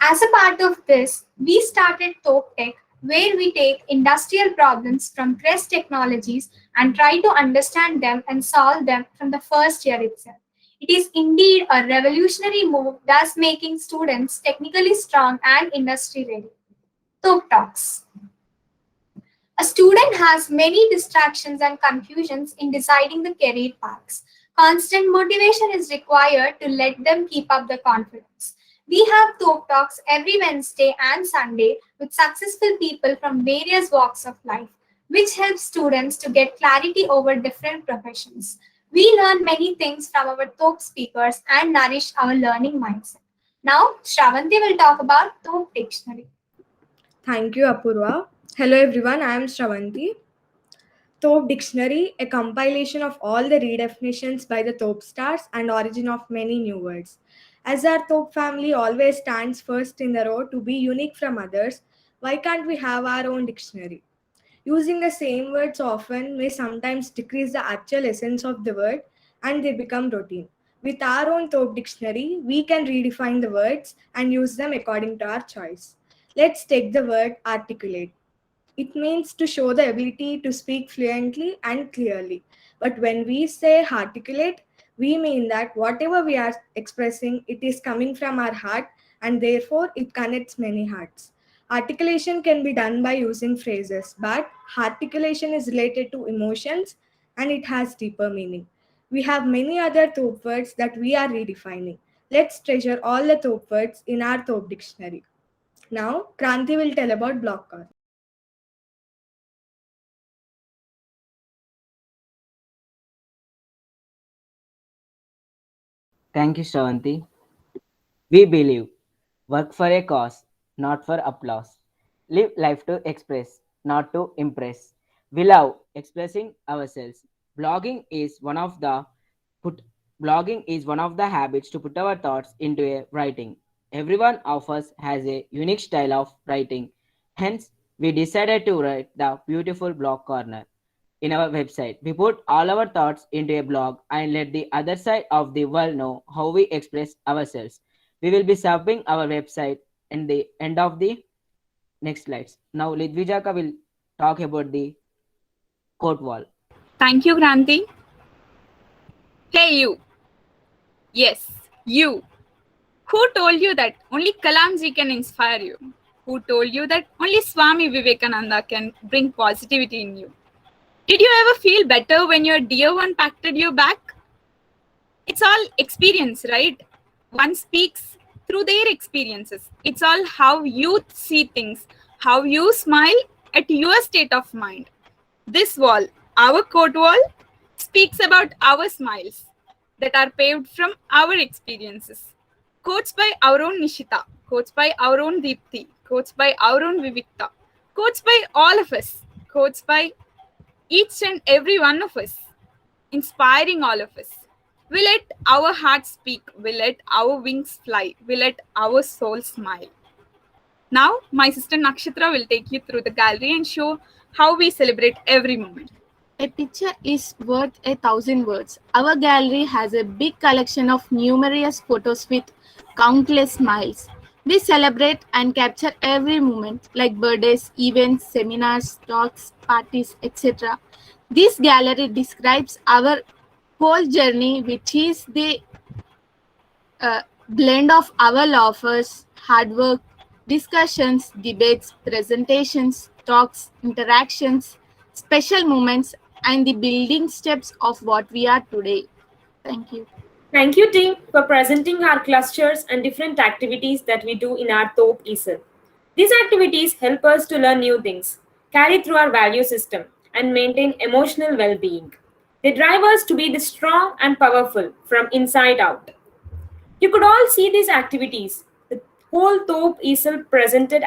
As a part of this, we started Top Tech, where we take industrial problems from Crest Technologies and try to understand them and solve them from the first year itself. It is indeed a revolutionary move, thus making students technically strong and industry ready. Top Talks. A student has many distractions and confusions in deciding the career paths. Constant motivation is required to let them keep up the confidence. We have Top Talks every Wednesday and Sunday with successful people from various walks of life, which helps students to get clarity over different professions. We learn many things from our top speakers and nourish our learning mindset. Now, Shravanti will talk about Top Dictionary. Thank you, Apurva. Hello, everyone. I am Shravanti. Top Dictionary, a compilation of all the redefinitions by the top stars and origin of many new words. As our top family always stands first in the row to be unique from others, why can't we have our own dictionary? Using the same words often may sometimes decrease the actual essence of the word and they become routine. With our own top dictionary, we can redefine the words and use them according to our choice. Let's take the word articulate. It means to show the ability to speak fluently and clearly. But when we say articulate, we mean that whatever we are expressing, it is coming from our heart and therefore it connects many hearts. Articulation can be done by using phrases, but articulation is related to emotions and it has deeper meaning. We have many other Thope words that we are redefining. Let's treasure all the Thope words in our Thope dictionary. Now, Kranti will tell about block corner. Thank you, Shravanti. We believe, work for a cause, not for applause. Live life to express, not to impress. We love expressing ourselves. Blogging is one of the put blogging is one of the habits to put our thoughts into a writing. Everyone of us has a unique style of writing. Hence, we decided to write the beautiful blog corner in our website. We put all our thoughts into a blog and let the other side of the world know how we express ourselves. We will be serving our website in the end of the next slides. Now, Lidvijaka will talk about the quote wall. Thank you, Kranti. Hey, you. Yes, you. Who told you that only Kalamji can inspire you? Who told you that only Swami Vivekananda can bring positivity in you? Did you ever feel better when your dear one patted you back? It's all experience, right? One speaks through their experiences. It's all how you see things, how you smile at your state of mind. This wall, our quote wall, speaks about our smiles that are paved from our experiences. Quotes by our own Nishita, quotes by our own Deepthi, quotes by our own Vivikta, quotes by all of us, quotes by each and every one of us, inspiring all of us. We let our hearts speak, we let our wings fly, we let our soul smile. Now, my sister Nakshatra will take you through the gallery and show how we celebrate every moment. A picture is worth 1,000 words. Our gallery has a big collection of numerous photos with countless smiles. We celebrate and capture every moment, like birthdays, events, seminars, talks, parties, etc. This gallery describes our whole journey, which is the blend of our laughers, hard work, discussions, debates, presentations, talks, interactions, special moments, and the building steps of what we are today. Thank you. Thank you, team, for presenting our clusters and different activities that we do in our Thope ESL. These activities help us to learn new things, carry through our value system, and maintain emotional well-being. They drive us to be the strong and powerful from inside out. You could all see these activities, the whole Thope ESL presented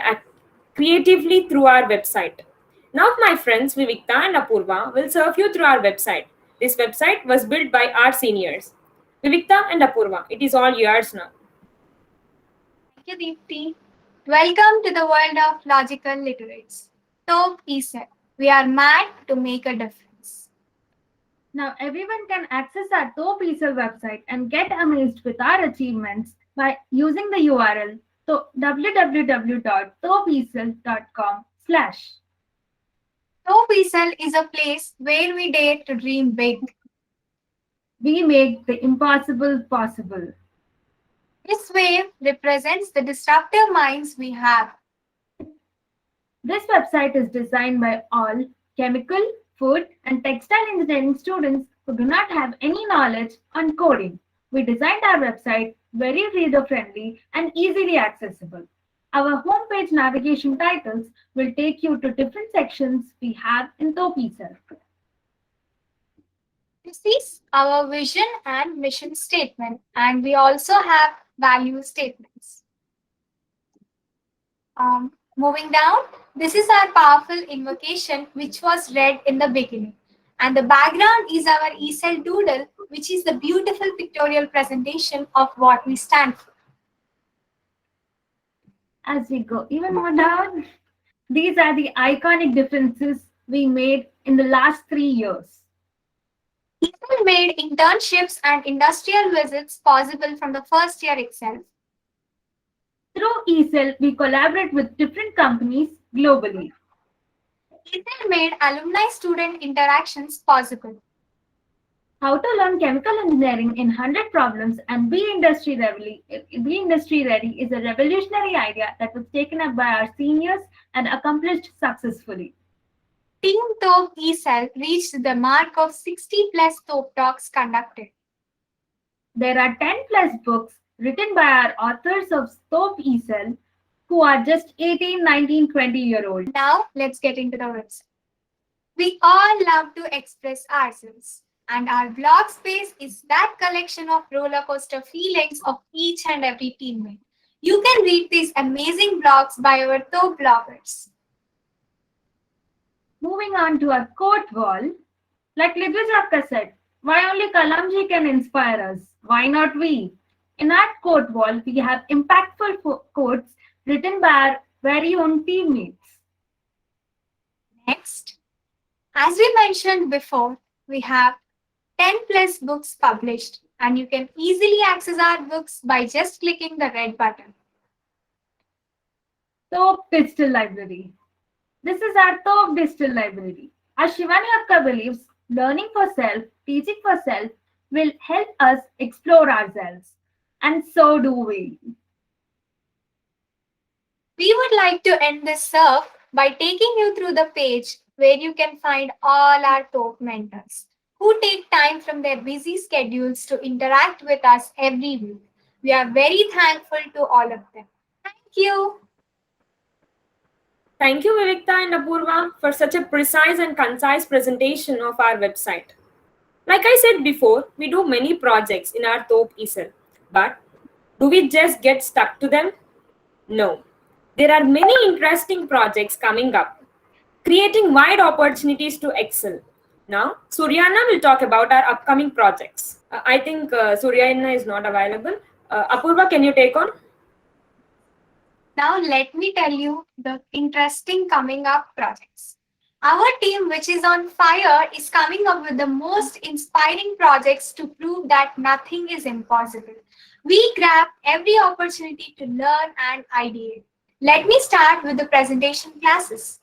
creatively through our website. Now my friends Vivikta and Apurva will serve you through our website. This website was built by our seniors. Vivikta and Apurva, it is all yours now. Thank you, Deepti. Welcome to the world of logical literates. Thope ESL. We are mad to make a difference. Now everyone can access our Thope ESL website and get amazed with our achievements by using the URL www.thopeesl.com/. Thope ESL is a place where we dare to dream big. We make the impossible possible. This wave represents the disruptive minds we have. This website is designed by all chemical, food, and textile engineering students who do not have any knowledge on coding. We designed our website very reader-friendly and easily accessible. Our homepage navigation titles will take you to different sections we have in Thope ESL. This is our vision and mission statement, and we also have value statements. Moving down, this is our powerful invocation, which was read in the beginning. And the background is our ESL doodle, which is the beautiful pictorial presentation of what we stand for. As we go even more down, these are the iconic differences we made in the last 3 years. ESL made internships and industrial visits possible from the first year itself. Through ESL, we collaborate with different companies globally. ESL made alumni-student interactions possible. How to learn chemical engineering in 100 problems and be industry ready is a revolutionary idea that was taken up by our seniors and accomplished successfully. Team Top ESL reached the mark of 60 plus Top talks conducted. There are 10 plus books written by our authors of Top ESL who are just 18, 19, 20-year-old. Now let's get into the website. We all love to express ourselves, and our blog space is that collection of roller coaster feelings of each and every teammate. You can read these amazing blogs by our top bloggers. Moving on to our quote wall, like Lidwij Akka said, why only Kalamji can inspire us? Why not we? In our quote wall, we have impactful quotes written by our very own teammates. Next, as we mentioned before, we have 10 plus books published, and you can easily access our books by just clicking the red button. Top Digital Library. This is our Top Digital Library. As Shivani Akka believes, learning for self, teaching for self will help us explore ourselves. And so do we. We would like to end this surf by taking you through the page where you can find all our top mentors who take time from their busy schedules to interact with us every week. We are very thankful to all of them. Thank you. Thank you, Vivikta and Apurva, for such a precise and concise presentation of our website. Like I said before, we do many projects in our Top ESL, but do we just get stuck to them? No. There are many interesting projects coming up, creating wide opportunities to excel. Now, Suryana will talk about our upcoming projects. I think Suryana is not available. Apurva, can you take on? Now let me tell you the interesting coming up projects. Our team, which is on fire, is coming up with the most inspiring projects to prove that nothing is impossible. We grab every opportunity to learn and ideate. Let me start with the presentation classes.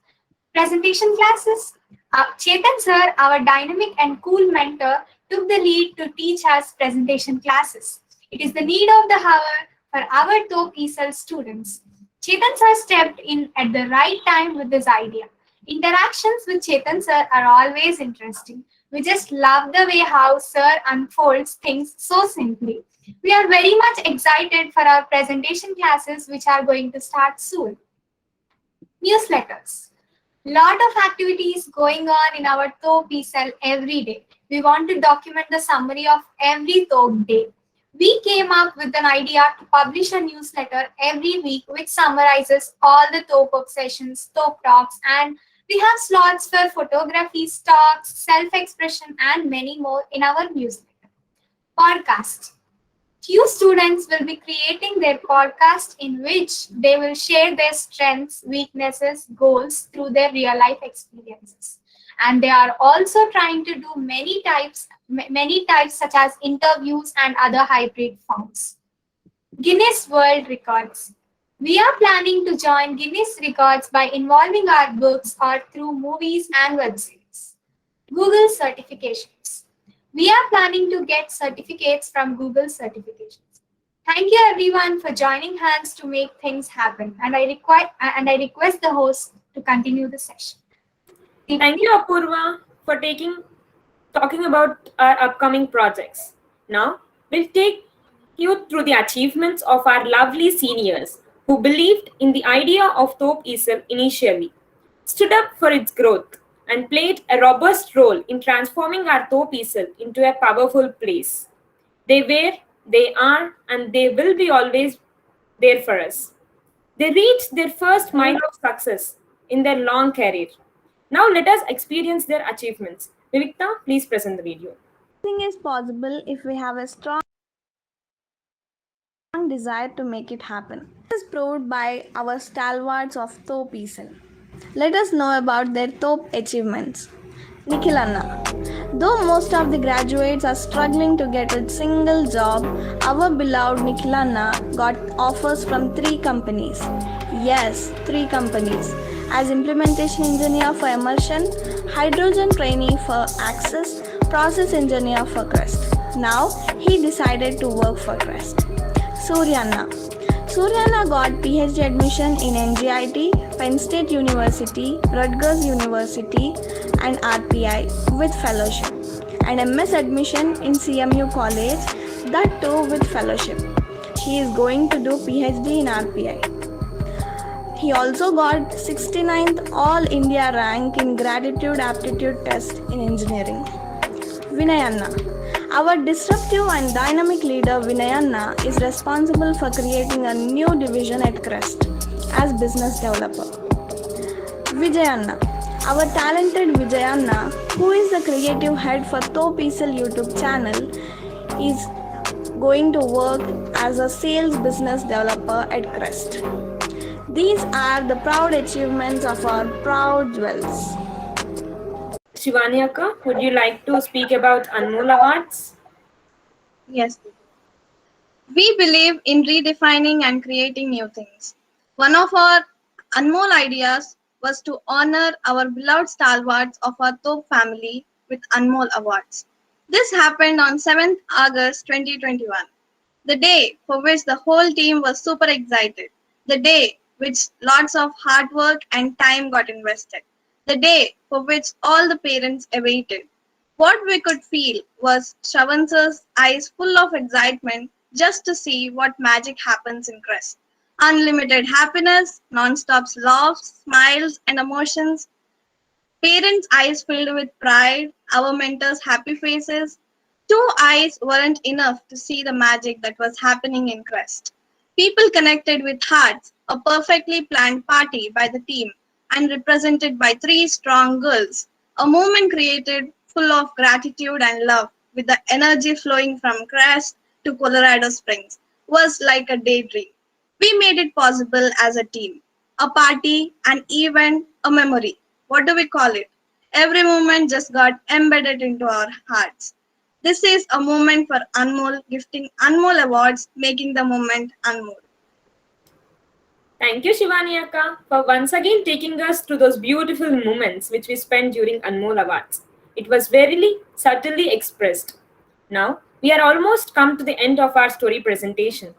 Chetan sir, our dynamic and cool mentor, took the lead to teach us presentation classes. It is the need of the hour for our Top ESL students. Chetan sir stepped in at the right time with this idea. Interactions with Chetan sir are always interesting. We just love the way how sir unfolds things so simply. We are very much excited for our presentation classes, which are going to start soon. Newsletters. Lot of activities going on in our Top ESL every day. We want to document the summary of every Top day. We came up with an idea to publish a newsletter every week which summarizes all the Top obsessions, Top talks, and we have slots for photography, stocks, self-expression, and many more in our newsletter. Podcast. Few students will be creating their podcast in which they will share their strengths, weaknesses, goals through their real life experiences. And they are also trying to do many types such as interviews and other hybrid forms. Guinness World Records. We are planning to join Guinness Records by involving our books or through movies and web series. Google certifications. We are planning to get certificates from Google certifications. Thank you everyone for joining hands to make things happen. And I request the host to continue the session. Thank you, Apurva, for talking about our upcoming projects. Now, we'll take you through the achievements of our lovely seniors who believed in the idea of Top ESL initially, stood up for its growth, and played a robust role in transforming our Top ESL into a powerful place. They were, they are, and they will be always there for us. They reached their first mile of success in their long career. Now let us experience their achievements. Vivikta, please present the video. Everything is possible if we have a strong desire to make it happen. This is proved by our stalwarts of Top ESL. Let us know about their top achievements. Nikhil Anna. Though most of the graduates are struggling to get a single job, our beloved Nikhil Anna got offers from 3 companies. Yes, 3 companies. As implementation engineer for Immersion, hydrogen trainee for Access, process engineer for Crest. Now, he decided to work for Crest. Suryana got PhD admission in NGIT Penn State University, Rutgers University, and RPI with fellowship, and MS admission in CMU College, that too with fellowship. He is going to do PhD in RPI. He also got 69th All India rank in Gratitude Aptitude Test in Engineering. Vinayanna. Our disruptive and dynamic leader Vinayanna is responsible for creating a new division at Crest as business developer. Vijayanna. Our talented Vijayanna, who is the creative head for TOPESL YouTube channel, is going to work as a sales business developer at Crest. These are the proud achievements of our proud jewels. Shivani Akka, would you like to speak about Anmol Awards? Yes. We believe in redefining and creating new things. One of our Anmol ideas was to honor our beloved stalwarts of our Top family with Anmol Awards. This happened on 7th August 2021, the day for which the whole team was super excited, the day which lots of hard work and time got invested, the day for which all the parents awaited. What we could feel was Shravan sir's eyes full of excitement just to see what magic happens in Crest. Unlimited happiness, non-stop laughs, smiles, and emotions. Parents' eyes filled with pride, our mentors' happy faces. 2 eyes weren't enough to see the magic that was happening in Crest. People connected with hearts, a perfectly planned party by the team and represented by 3 strong girls. A moment created full of gratitude and love, with the energy flowing from Crest to Colorado Springs, was like a daydream. We made it possible as a team. A party, an event, a memory. What do we call it? Every moment just got embedded into our hearts. This is a moment for Anmol, gifting Anmol Awards, making the moment Anmol. Thank you, Shivani Akka, for once again taking us through those beautiful moments which we spent during Anmol Awards. It was very subtly expressed. Now, we are almost come to the end of our story presentation.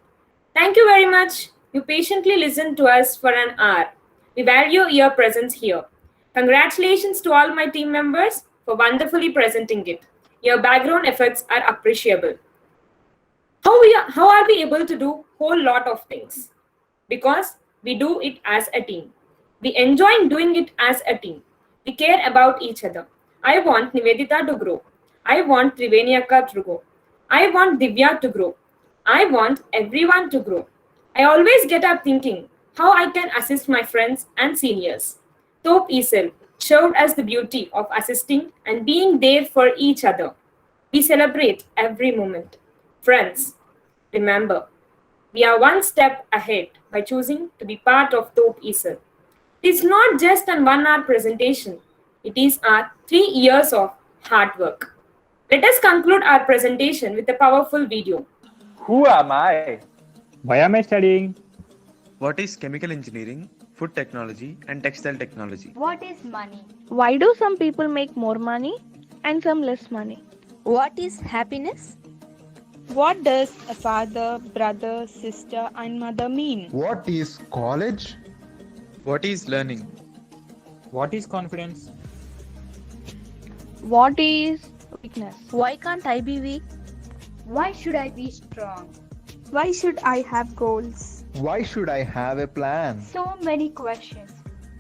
Thank you very much. You patiently listened to us for an hour. We value your presence here. Congratulations to all my team members for wonderfully presenting it. Your background efforts are appreciable. How are we able to do whole lot of things? Because we do it as a team. We enjoy doing it as a team. We care about each other. I want Nivedita to grow. I want Triveni Akka to grow. I want Divya to grow. I want everyone to grow. I always get up thinking how I can assist my friends and seniors. TOPESL showed us the beauty of assisting and being there for each other. We celebrate every moment. Friends, remember, we are one step ahead by choosing to be part of TOPESL. It is not just an 1 hour presentation. It is our 3 years of hard work. Let us conclude our presentation with a powerful video. Who am I? Why am I studying? What is chemical engineering, food technology, and textile technology? What is money? Why do some people make more money and some less money? What is happiness? What does a father, brother, sister, and mother mean? What is college? What is learning? What is confidence? What is weakness? Why can't I be weak? Why should I be strong? Why should I have goals? Why should I have a plan? So many questions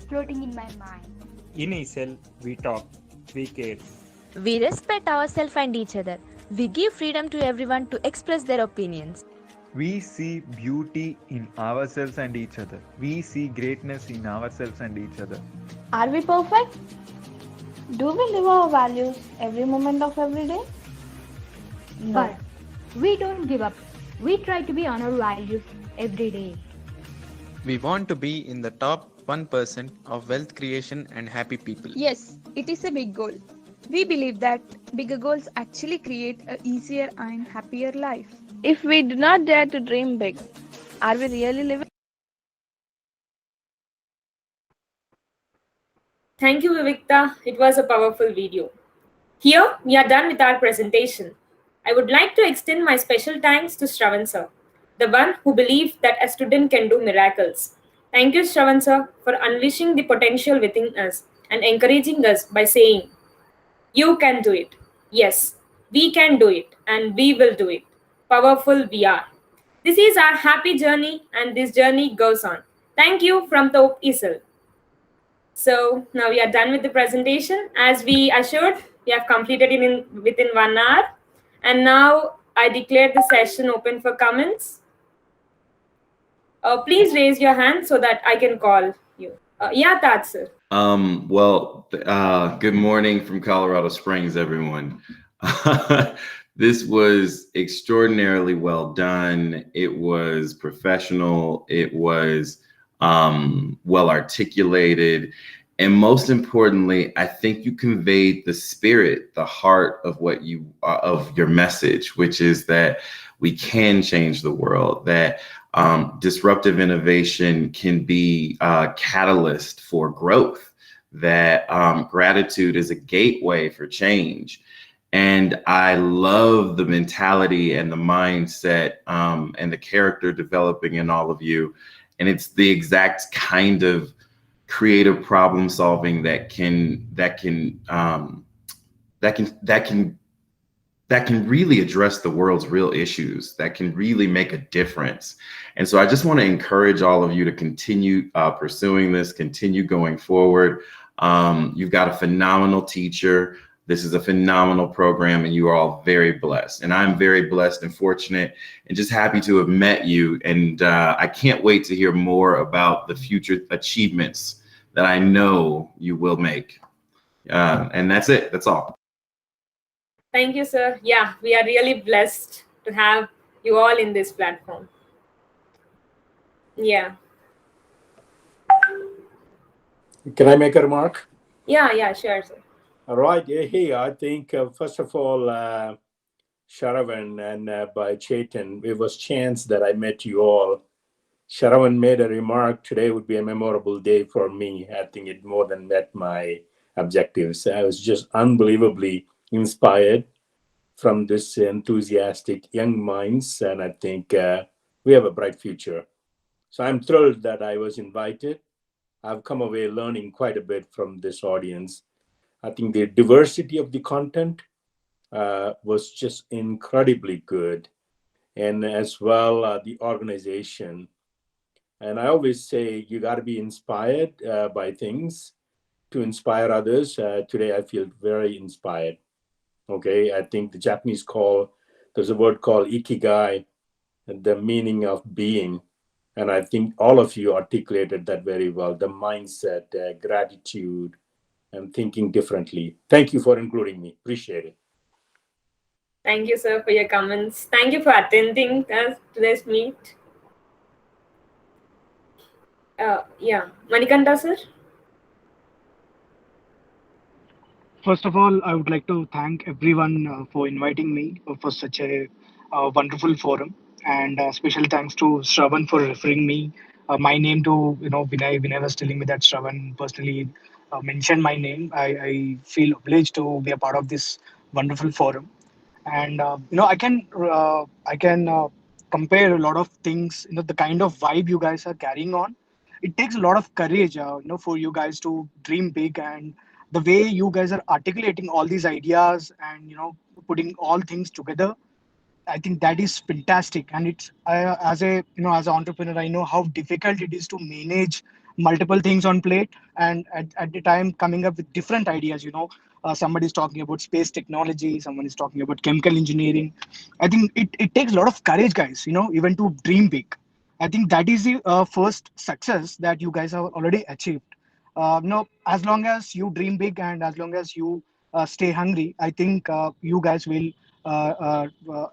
floating in my mind. In ESL, we talk, we care. We respect ourselves and each other. We give freedom to everyone to express their opinions. We see beauty in ourselves and each other. We see greatness in ourselves and each other. Are we perfect? Do we live our values every moment of every day? No. But we don't give up. We try to be on our values every day. We want to be in the top 1% of wealth creation and happy people. Yes, it is a big goal. We believe that bigger goals actually create an easier and happier life. If we do not dare to dream big, are we really living? Thank you, Vivikta. It was a powerful video. Here, we are done with our presentation. I would like to extend my special thanks to Shravan sir, the one who believed that a student can do miracles. Thank you, Shravan sir, for unleashing the potential within us and encouraging us by saying, "You can do it. Yes, we can do it, and we will do it. Powerful we are." This is our happy journey, and this journey goes on. Thank you from Top Isel. So now we are done with the presentation. As we assured, we have completed it within 1 hour. And now I declare the session open for comments. Please raise your hand so that I can call you. Yeah, Taj sir. Good morning from Colorado Springs, everyone. This was extraordinarily well done. It was professional. It was well articulated. And most importantly, I think you conveyed the spirit, the heart of of your message, which is that we can change the world, that disruptive innovation can be a catalyst for growth, that gratitude is a gateway for change. And I love the mentality and the mindset and the character developing in all of you. And it's the exact kind of creative problem solving that can really address the world's real issues, that can really make a difference. And so I just want to encourage all of you to continue pursuing this, continue going forward. You've got a phenomenal teacher. This is a phenomenal program, and you are all very blessed. And I'm very blessed and fortunate and just happy to have met you. And I can't wait to hear more about the future achievements that I know you will make. And that's it. That's all. Thank you, sir. Yeah, we are really blessed to have you all in this platform. Yeah. Can I make a remark? Yeah, sure, sir. All right. Hey, I think, first of all, Sharavan and by Chetan, it was chance that I met you all. Sharavan made a remark, today would be a memorable day for me. I think it more than met my objectives. I was just unbelievably inspired from this enthusiastic young minds, and I think we have a bright future. So I'm thrilled that I was invited. I've come away learning quite a bit from this audience. I think the diversity of the content was just incredibly good, and as well the organization. And I always say you got to be inspired by things to inspire others. Today I feel very inspired. Okay, I think the Japanese there's a word called ikigai, the meaning of being. And I think all of you articulated that very well, the mindset, gratitude, and thinking differently. Thank you for including me. Appreciate it. Thank you, sir, for your comments. Thank you for attending today's meet. Yeah, Manikanta, sir. First of all, I would like to thank everyone for inviting me for such a wonderful forum, and special thanks to Shravan for referring me my name to Vinay. Vinay was telling me that Shravan personally mentioned my name. I feel obliged to be a part of this wonderful forum, and I can compare a lot of things. The kind of vibe you guys are carrying on. It takes a lot of courage, for you guys to dream big, and the way you guys are articulating all these ideas and putting all things together. I think that is fantastic, and it's as an entrepreneur, I know how difficult it is to manage multiple things on plate, and at the time coming up with different ideas. Somebody is talking about space technology, someone is talking about chemical engineering. I think it takes a lot of courage, guys. Even to dream big. I think that is the first success that you guys have already achieved. As long as you dream big and as long as you stay hungry, I think you guys will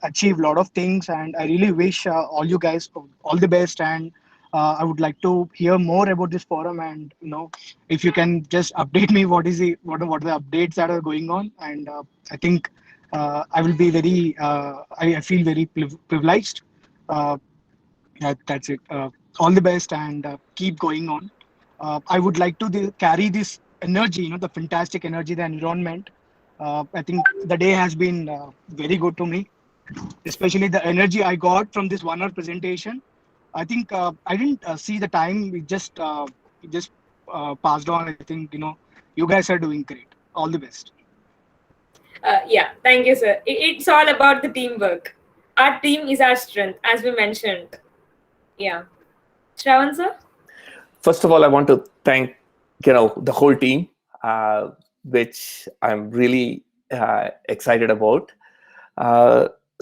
achieve a lot of things. And I really wish all you guys all the best. And I would like to hear more about this forum. And if you can just update me what are the updates that are going on. And I think I will be very. I feel very privileged. That's it. All the best and keep going on. I would like to carry this energy, the fantastic energy, the environment. I think the day has been very good to me, especially the energy I got from this 1 hour presentation. I think I didn't see the time. We just passed on. I think you guys are doing great. All the best. Yeah, thank you, sir. It's all about the teamwork. Our team is our strength, as we mentioned. Yeah. Shravan, sir? First of all, I want to thank the whole team, which I'm really excited about.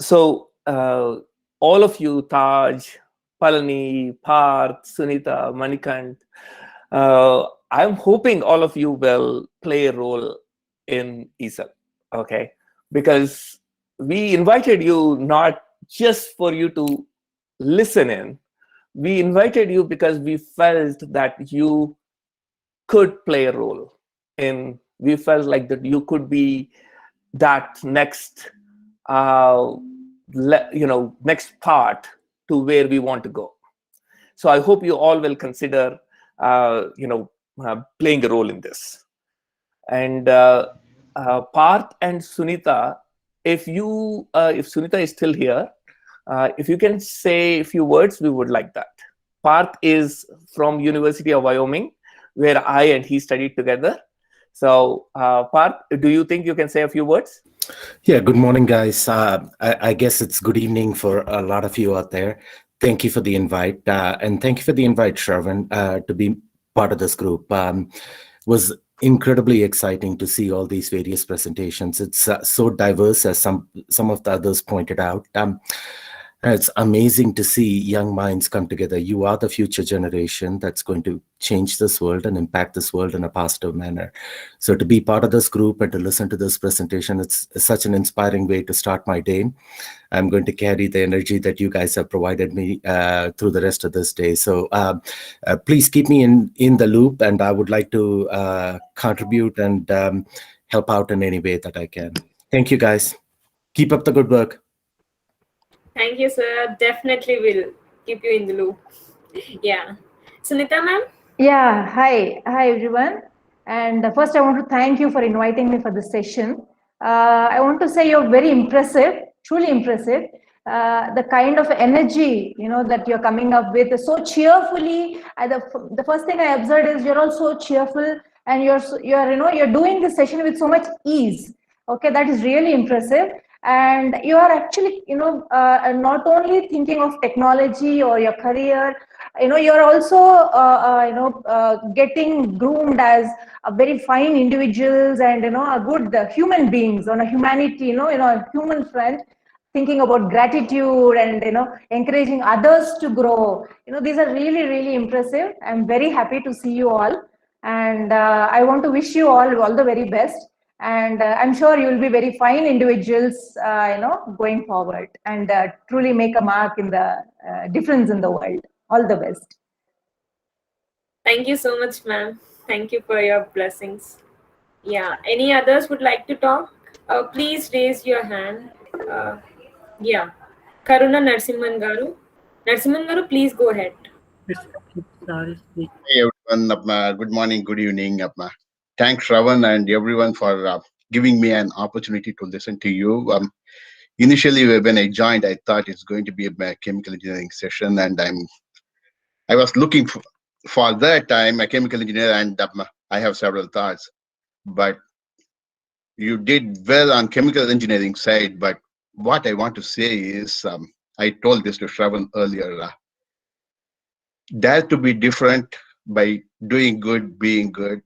So all of you, Taj, Palani, Parth, Sunita, Manikant, I'm hoping all of you will play a role in ESL, okay? Because we invited you not just for you to listen in. We invited you because we felt that you could play a role in, we felt like that you could be that next, next part to where we want to go. So I hope you all will consider, playing a role in this. And Parth and Sunita, if Sunita is still here, if you can say a few words, we would like that. Parth is from University of Wyoming, where I and he studied together. So Parth, do you think you can say a few words? Yeah, good morning, guys. I guess it's good evening for a lot of you out there. Thank you for the invite. And thank you for the invite, Shravan, to be part of this group. Was incredibly exciting to see all these various presentations. It's so diverse, as some of the others pointed out. It's amazing to see young minds come together. You are the future generation that's going to change this world and impact this world in a positive manner. So to be part of this group and to listen to this presentation, it's such an inspiring way to start my day. I'm going to carry the energy that you guys have provided me through the rest of this day. So please keep me in the loop, and I would like to contribute and help out in any way that I can. Thank you, guys. Keep up the good work. Thank you, sir. Definitely will keep you in the loop. Yeah. Sunita, ma'am? Yeah, hi everyone. And first I want to thank you for inviting me for this session. I want to say you're very impressive, truly impressive. The kind of energy, that you're coming up with so cheerfully. The first thing I observed is you're all so cheerful, and you're doing this session with so much ease. Okay, that is really impressive. And you are actually, not only thinking of technology or your career, you're also, getting groomed as a very fine individuals and, a good human beings on a humanity, a human front, thinking about gratitude and, encouraging others to grow. These are really, really impressive. I'm very happy to see you all. And I want to wish you all the very best. And I'm sure you will be very fine individuals, going forward, and truly make a mark in the difference in the world. All the best. Thank you so much, ma'am. Thank you for your blessings. Yeah. Any others would like to talk? Please raise your hand. Yeah. Karuna Narsimhan Garu. Narsimhan Garu, please go ahead. Hey everyone, good morning, good evening. Thanks, Shravan, and everyone for giving me an opportunity to listen to you. Initially, when I joined, I thought it's going to be a chemical engineering session, and I was looking for that. I'm a chemical engineer, and I have several thoughts. But you did well on chemical engineering side. But what I want to say is, I told this to Shravan earlier. Dare to be different by doing good, being good,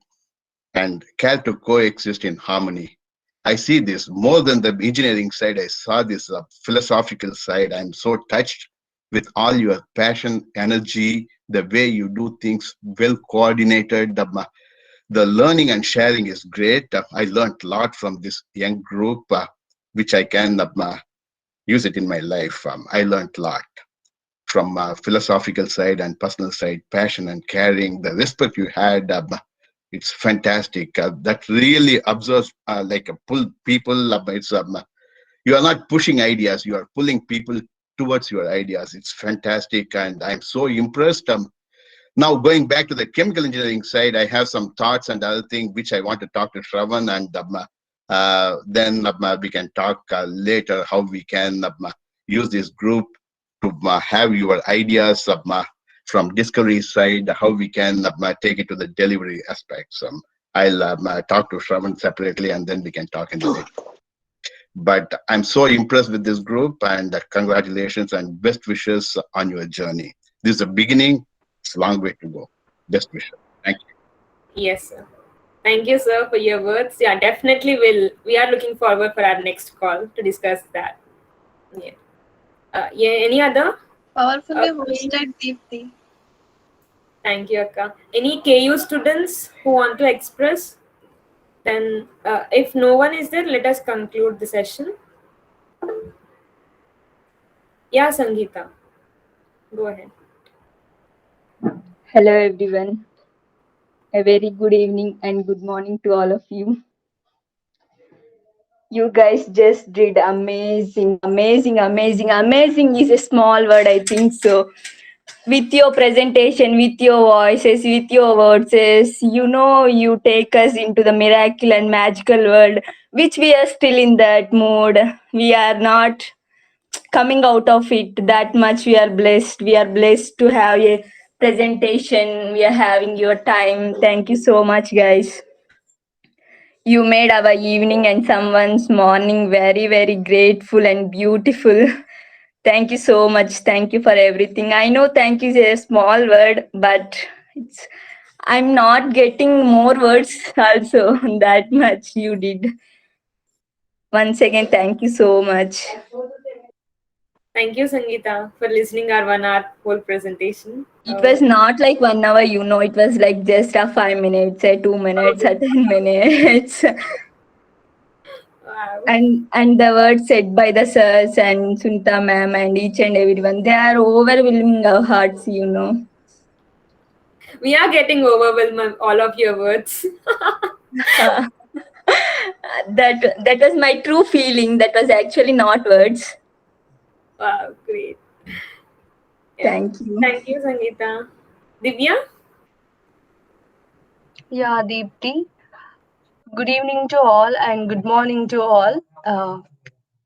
and care to coexist in harmony. I see this more than the engineering side. I saw this philosophical side. I'm so touched with all your passion, energy, the way you do things, well coordinated. The learning and sharing is great. I learned a lot from this young group, which I can use it in my life. I learned a lot from philosophical side and personal side, passion and caring, the respect you had. It's fantastic. That really observes like a pull people. It's you are not pushing ideas, you are pulling people towards your ideas. It's fantastic, and I'm so impressed. Now going back to the chemical engineering side, I have some thoughts and other things which I want to talk to Shravan, and then we can talk later how we can use this group to have your ideas from discovery side, how we can take it to the delivery aspects. I'll talk to Shravan separately, and then we can talk in the later. But I'm so impressed with this group, and congratulations and best wishes on your journey. This is the beginning. It's a long way to go. Best wishes. Thank you. Yes, sir. Thank you, sir, for your words. Yeah, definitely we are looking forward for our next call to discuss that. Yeah. Yeah, any other? Powerfully Okay. hosted, Deepti. Thank you, Akka. Any KU students who want to express? Then, if no one is there, let us conclude the session. Yeah, Sangeeta. Go ahead. Hello everyone. A very good evening and good morning to all of you. You guys just did amazing, amazing, amazing. Amazing is a small word, I think so. With your presentation, with your voices, with your words, you take us into the miracle and magical world, which we are still in that mood. We are not coming out of it that much. We are blessed to have a presentation. We are having your time. Thank you so much, guys. You made our evening and someone's morning very, very grateful and beautiful. Thank you so much. Thank you for everything. I know thank you is a small word, but I'm not getting more words also. That much you did. Once again, thank you so much. Thank you, Sangeeta, for listening our 1 hour whole presentation. It was not like 1 hour, it was like just a 5 minutes, 2 minutes, 10 minutes. Wow. And the words said by the sirs and Sunita ma'am and each and everyone, they are overwhelming our hearts. We are getting overwhelmed with all of your words. That was my true feeling. That was actually not words. Wow, great. Thank you. Thank you, Sangeeta. Divya? Yeah, Deepti. Good evening to all and good morning to all.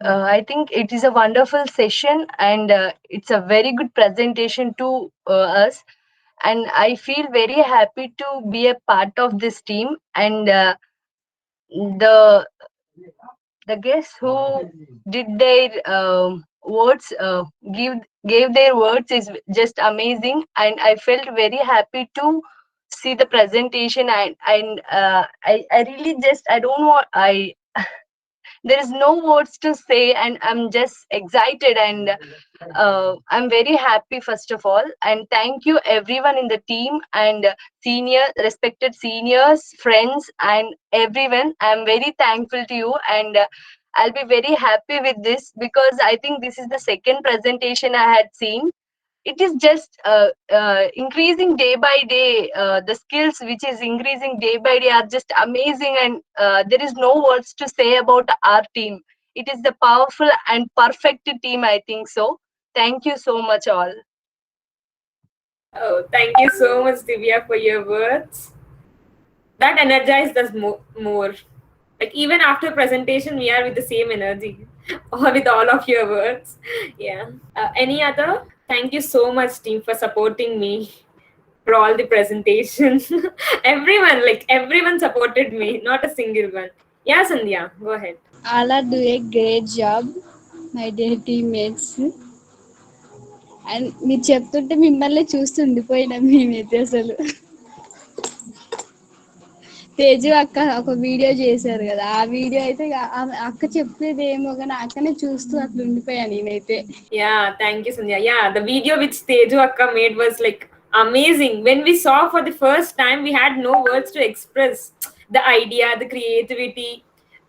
I think it is a wonderful session and it's a very good presentation to us. And I feel very happy to be a part of this team. And the guests who did their words, gave their words is just amazing. And I felt very happy to see the presentation and I really just I don't want I there is no words to say and I'm just excited and I'm very happy first of all, and thank you everyone in the team and respected seniors, friends and everyone. I'm very thankful to you and I'll be very happy with this because I think this is the second presentation I had seen. It is just increasing day by day. The skills which is increasing day by day are just amazing, and there is no words to say about our team. It is the powerful and perfect team, I think so. Thank you so much, all. Oh, thank you so much, Divya, for your words. That energized us more. Like even after presentation, we are with the same energy, or with all of your words. Yeah. Any other? Thank you so much, team, for supporting me for all the presentations. everyone supported me, not a single one. Yeah, Sandhya, go ahead. All are do a great job, my dear teammates. And మీరు చెప్తుంటే మిమ్మల్ని చూస్తూ ఉండిపోయినా మేమైతే అసలు తేజు అక్క ఒక video చేశారు కదా, ఆ వీడియో అయితే అక్క చెప్పేది ఏమో కానీ అక్కనే చూస్తూ అట్లా ఉండిపోయాను నేనైతే. Yeah, thank you, Sandhya. Yeah, the video which Teju Akka made was like amazing. When we saw for the first time, we had no words to express the idea, the creativity,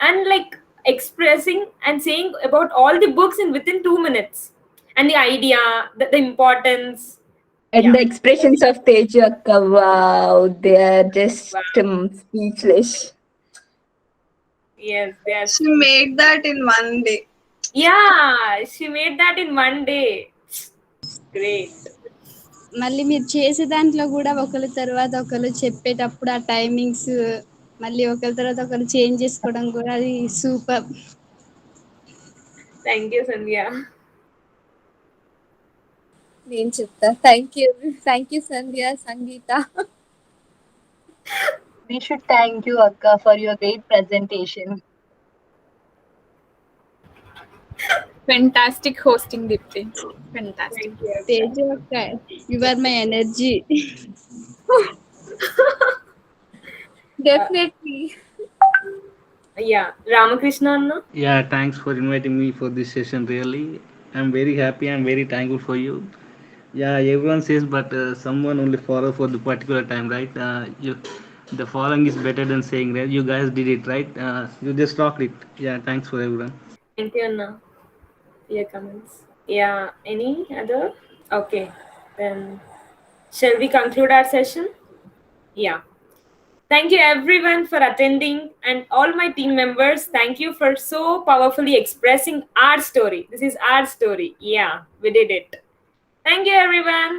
and like expressing and saying about all the books in within 2 minutes, and the idea, the importance. And the expressions of Teju Akka, wow, they are just speechless. Yes, yes. She made that in 1 day. Yeah, she made that in 1 day. Great. మళ్ళీ మీరు చేసే దాంట్లో కూడా ఒకరి తర్వాత ఒకరు చెప్పేటప్పుడు ఆ టైమింగ్స్ మళ్ళీ ఒకరి తర్వాత ఒకరు చేంజ్ చేసుకోవడం కూడా అది సూపర్. Thank you, Sandhya. నేను చెప్తా. Thank you Sandhya, Sangeeta. We should thank you, Akka, for your great presentation. Fantastic hosting, Dipti. Fantastic. Teju akka, you are my energy. Definitely. Yeah, Ramakrishna Anna. Yeah, thanks for inviting me for this session. Really, I'm very happy. I'm very thankful for you. Yeah, everyone says, but someone only follow for the particular time, right? The following is better than saying, right? You guys did it, right? You just rocked it. Yeah, thanks for everyone. Thank you, Anna. Your comments. Yeah, any other? Okay, then shall we conclude our session? Yeah. Thank you everyone for attending, and all my team members, thank you for so powerfully expressing our story. This is our story. Yeah, we did it. Thank you everyone.